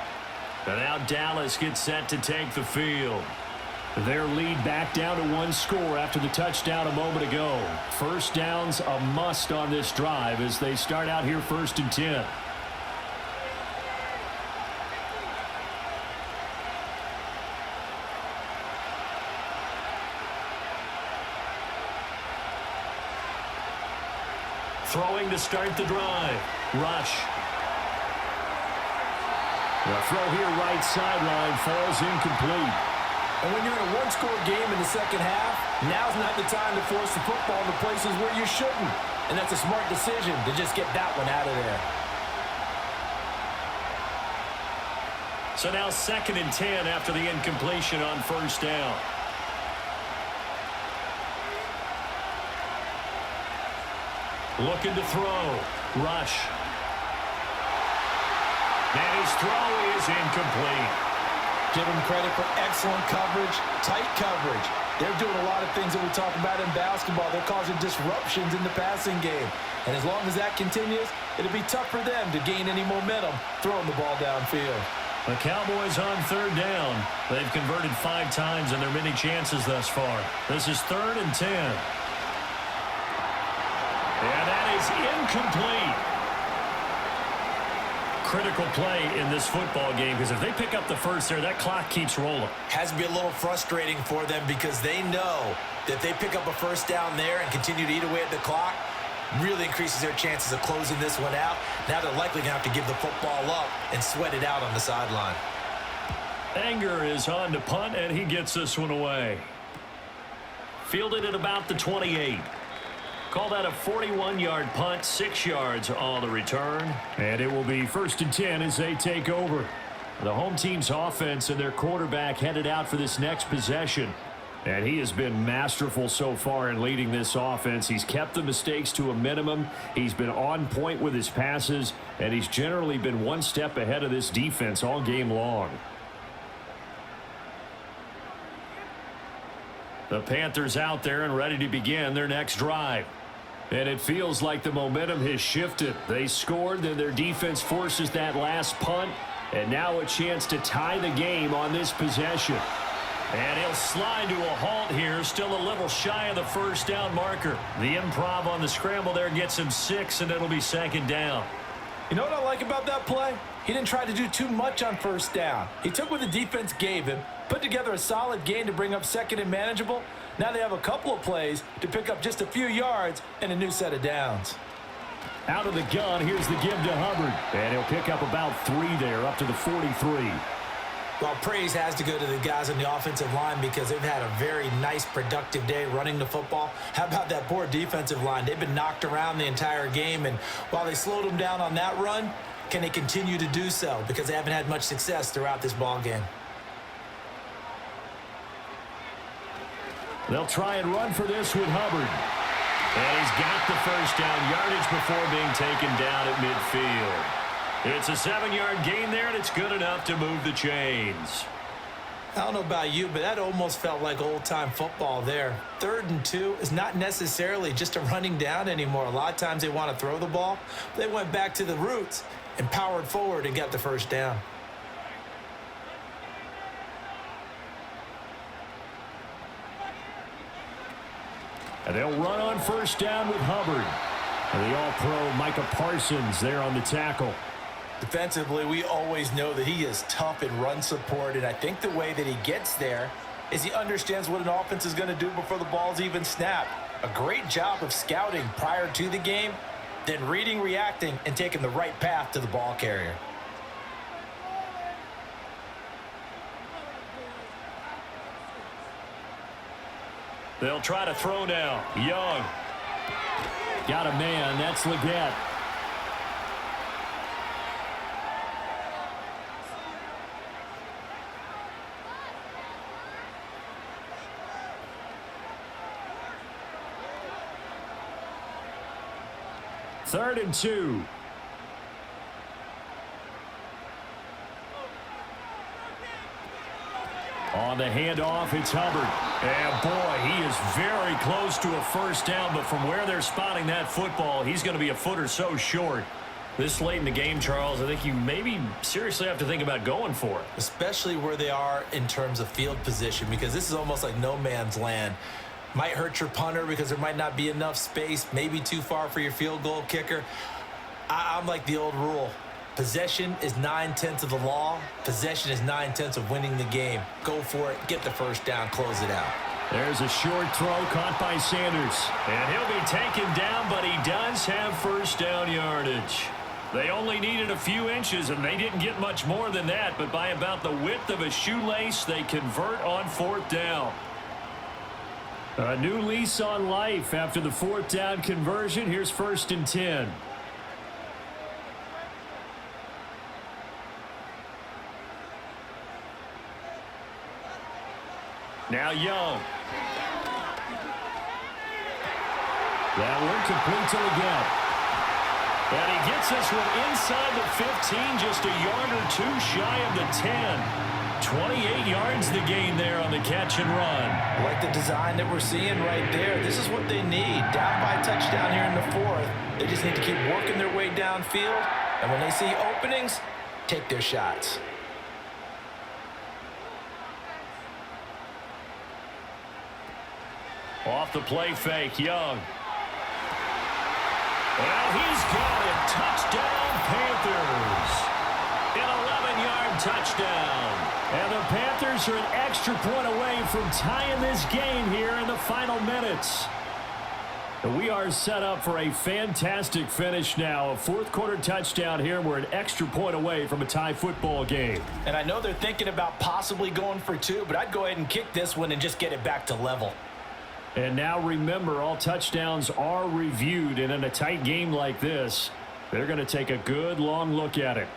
And now Dallas gets set to take the field. Their lead back down to one score after the touchdown a moment ago. First down's a must on this drive as they start out here 1st and 10. Throwing to start the drive. Rush. The throw here right sideline falls incomplete. And when you're in a one-score game in the second half, now's not the time to force the football to places where you shouldn't. And that's a smart decision to just get that one out of there. So now 2nd and 10 after the incompletion on first down. Looking to throw. Rush. And his throw is incomplete. Give him credit for excellent coverage, tight coverage. They're doing a lot of things that we talk about in basketball. They're causing disruptions in the passing game. And as long as that continues, it'll be tough for them to gain any momentum throwing the ball downfield. The Cowboys on 3rd down. They've converted 5 times in their many chances thus far. This is 3rd and 10. And that is incomplete. Critical play in this football game because if they pick up the first there, that clock keeps rolling. Has to be a little frustrating for them because they know that they pick up a first down there and continue to eat away at the clock, really increases their chances of closing this one out. Now they're likely going to have to give the football up and sweat it out on the sideline. Anger is on to punt, and he gets this one away. Fielded at about the 28. Call that a 41-yard punt, 6 yards on the return. And it will be 1st and 10 as they take over. The home team's offense and their quarterback headed out for this next possession. And he has been masterful so far in leading this offense. He's kept the mistakes to a minimum. He's been on point with his passes. And he's generally been one step ahead of this defense all game long. The Panthers out there and ready to begin their next drive. And it feels like the momentum has shifted. They scored, then their defense forces that last punt. And now a chance to tie the game on this possession. And he'll slide to a halt here, still a little shy of the first down marker. The improv on the scramble there gets him 6, and it'll be 2nd down. You know what I like about that play? He didn't try to do too much on first down. He took what the defense gave him, put together a solid gain to bring up 2nd and manageable. Now they have a couple of plays to pick up just a few yards and a new set of downs. Out of the gun, here's the give to Hubbard. And he'll pick up about 3 there, up to the 43. Well, praise has to go to the guys on the offensive line because they've had a very nice, productive day running the football. How about that poor defensive line? They've been knocked around the entire game, and while they slowed them down on that run, can they continue to do so? Because they haven't had much success throughout this ball game. They'll try and run for this with Hubbard. And he's got the first down yardage before being taken down at midfield. It's a 7-yard gain there, and it's good enough to move the chains. I don't know about you, but that almost felt like old-time football there. 3rd and 2 is not necessarily just a running down anymore. A lot of times they want to throw the ball. They went back to the roots and powered forward and got the first down. And they'll run on first down with Hubbard. And the all-pro Micah Parsons there on the tackle. Defensively, we always know that he is tough in run support, and I think the way that he gets there is he understands what an offense is going to do before the ball's even snapped. A great job of scouting prior to the game, then reading, reacting, and taking the right path to the ball carrier. They'll try to throw now. Young. Got a man. That's Leggett. Third and 2. On the handoff, it's Hubbard. And boy, he is very close to a first down, but from where they're spotting that football, he's going to be a foot or so short. This late in the game, Charles, I think you maybe seriously have to think about going for it. Especially where they are in terms of field position, because this is almost like no man's land. Might hurt your punter because there might not be enough space, maybe too far for your field goal kicker. I'm like the old rule. Possession is 9/10 of the law. Possession is 9/10 of winning the game. Go for it. Get the first down. Close it out. There's a short throw caught by Sanders. And he'll be taken down, but he does have first down yardage. They only needed a few inches, and they didn't get much more than that. But by about the width of a shoelace, they convert on 4th down. A new lease on life after the 4th down conversion. Here's 1st and 10. Now Young. That one complete to Leggett. And he gets this one inside the 15, just a yard or two shy of the 10. 28 yards the gain there on the catch and run. I like the design that we're seeing right there. This is what they need. Down by a touchdown here in the 4th. They just need to keep working their way downfield. And when they see openings, take their shots. Off the play fake, Young. Well, he's got it. Touchdown, Panthers. An 11-yard touchdown. And the Panthers are an extra point away from tying this game here in the final minutes. We are set up for a fantastic finish now. A 4th quarter touchdown here. We're an extra point away from a tie football game. And I know they're thinking about possibly going for 2, but I'd go ahead and kick this one and just get it back to level. And now remember, all touchdowns are reviewed, and in a tight game like this, they're going to take a good long look at it.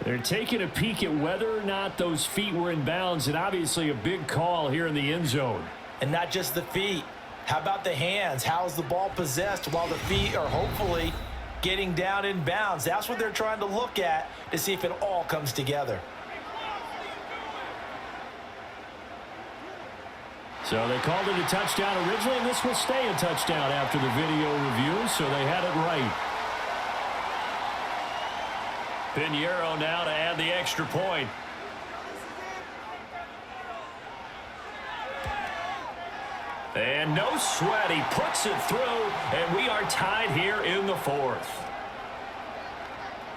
They're taking a peek at whether or not those feet were in bounds, and obviously a big call here in the end zone. And not just the feet. How about the hands? How's the ball possessed while the feet are hopefully getting down in bounds? That's what they're trying to look at to see if it all comes together. So they called it a touchdown originally, and this will stay a touchdown after the video review, so they had it right. Pinheiro now to add the extra point. And no sweat, he puts it through, and we are tied here in the 4th.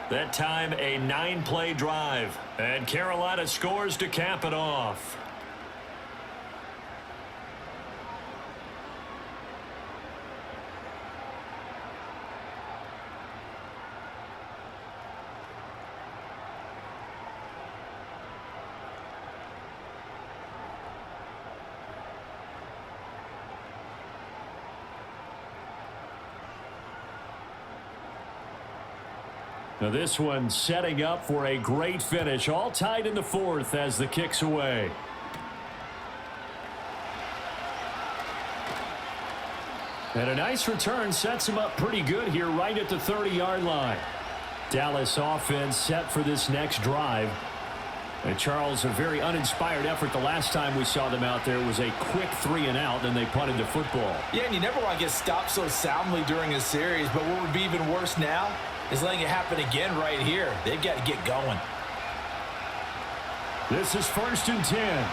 That time a 9-play drive, and Carolina scores to cap it off. Now this one setting up for a great finish. All tied in the 4th as the kick's away. And a nice return sets him up pretty good here right at the 30-yard line. Dallas offense set for this next drive. And Charles, a very uninspired effort. The last time we saw them out there was a quick 3-and-out, then they punted the football. Yeah, and you never want to get stopped so soundly during a series, but what would be even worse now is letting it happen again right here. They've got to get going. This is 1st and 10.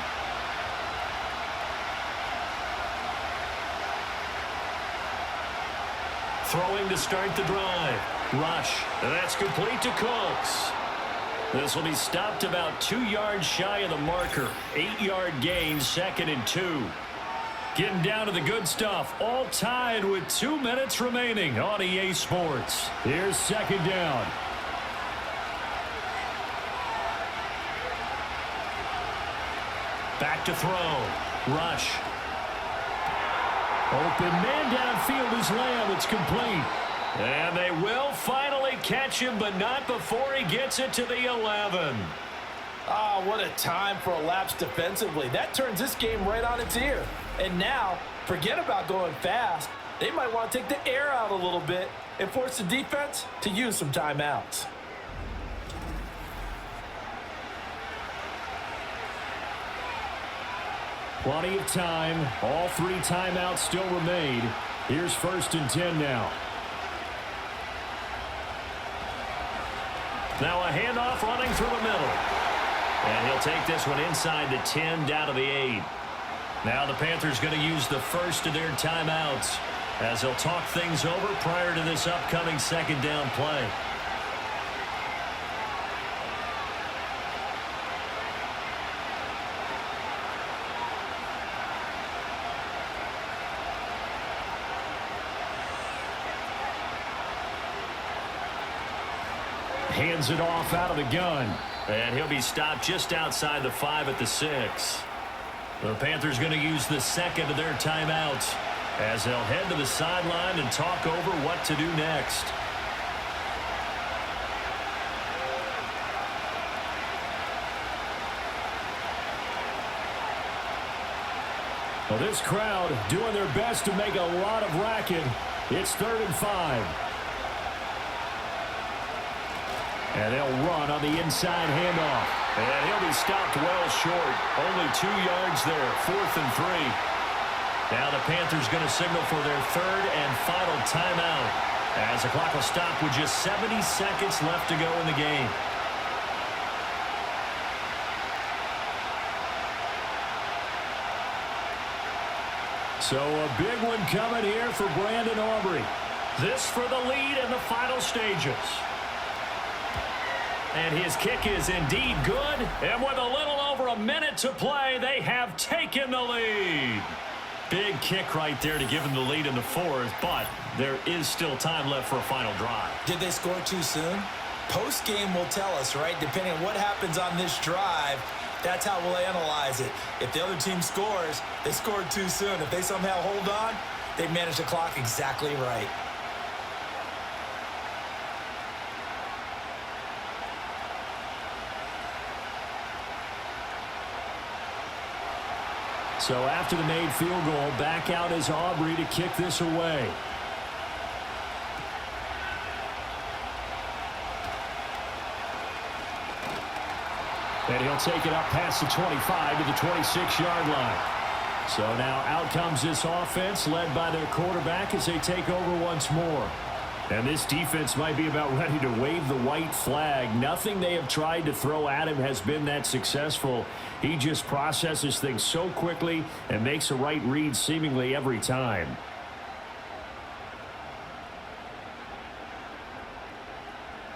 Throwing to start the drive. Rush. And that's complete to Cooks. This will be stopped about 2 yards shy of the marker. 8-yard gain, 2nd and 2. Getting down to the good stuff. All tied with 2 minutes remaining on EA Sports. Here's 2nd down. Back to throw. Rush. Open man downfield is Lamb. It's complete. And they will finally catch him, but not before he gets it to the 11. Ah, what a time for a lapse defensively. That turns this game right on its ear. And now, forget about going fast. They might want to take the air out a little bit and force the defense to use some timeouts. Plenty of time. All 3 timeouts still remain. Here's 1st and 10 now. Now a handoff running through the middle. And he'll take this one inside the 10 down to the 8. Now the Panthers going to use the first of their timeouts as they'll talk things over prior to this upcoming 2nd down play. Hands it off out of the gun. And he'll be stopped just outside the 5 at the 6. The Panthers going to use the 2nd of their timeouts as they'll head to the sideline and talk over what to do next. Well, this crowd doing their best to make a lot of racket. It's 3rd and 5. And they'll run on the inside handoff. And he'll be stopped well short. Only 2 yards there. 4th and 3. Now the Panthers going to signal for their 3rd and final timeout as the clock will stop with just 70 seconds left to go in the game. So a big one coming here for Brandon Aubrey. This for the lead in the final stages. And his kick is indeed good. And with a little over a minute to play, they have taken the lead. Big kick right there to give them the lead in the 4th, but there is still time left for a final drive. Did they score too soon? Post-game will tell us, right? Depending on what happens on this drive, that's how we'll analyze it. If the other team scores, they scored too soon. If they somehow hold on, they managed the clock exactly right. So after the made field goal, back out is Aubrey to kick this away. And he'll take it up past the 25 to the 26-yard line. So now out comes this offense led by their quarterback as they take over once more. And this defense might be about ready to wave the white flag. Nothing they have tried to throw at him has been that successful. He just processes things so quickly and makes a right read seemingly every time.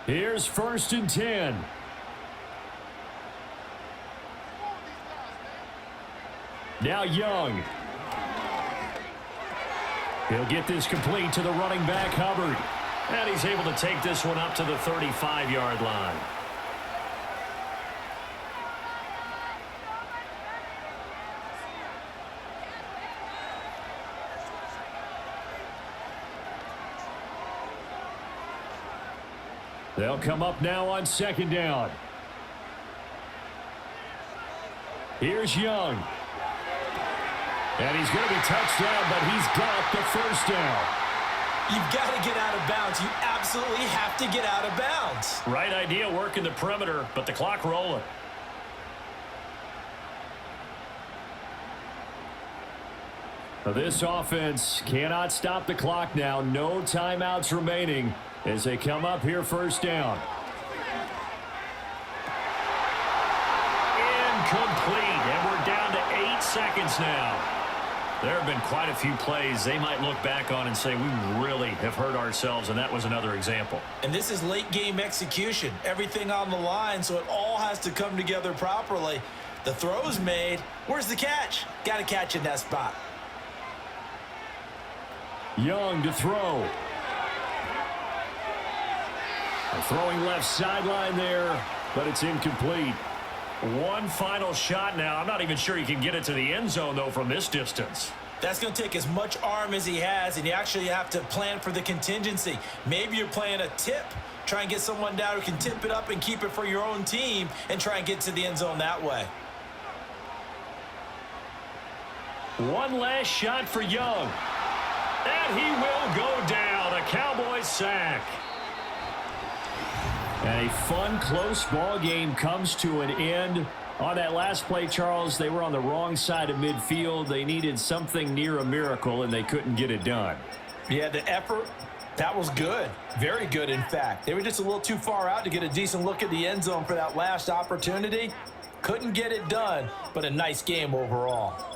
Here's 1st and 10. Now Young. He'll get this complete to the running back, Hubbard. And he's able to take this one up to the 35-yard line. They'll come up now on 2nd down. Here's Young. And he's going to be touched down, but he's got the first down. You've got to get out of bounds. You absolutely have to get out of bounds. Right idea, working the perimeter, but the clock rolling. This offense cannot stop the clock now. No timeouts remaining as they come up here first down. Incomplete, and we're down to 8 seconds now. There have been quite a few plays they might look back on and say, we really have hurt ourselves, and that was another example. And this is late game execution. Everything on the line, so it all has to come together properly. The throw's made. Where's the catch? Got to catch in that spot. Young to throw. Throwing left sideline there, but it's incomplete. One final shot now. I'm not even sure he can get it to the end zone, though, from this distance. That's going to take as much arm as he has, and you actually have to plan for the contingency. Maybe you're playing a tip. Try and get someone down who can tip it up and keep it for your own team and try and get to the end zone that way. One last shot for Young. And he will go down. A Cowboys sack. And a fun, close ball game comes to an end. On that last play, Charles, they were on the wrong side of midfield. They needed something near a miracle, and they couldn't get it done. Yeah, the effort, that was good. Very good, in fact. They were just a little too far out to get a decent look at the end zone for that last opportunity. Couldn't get it done, but a nice game overall.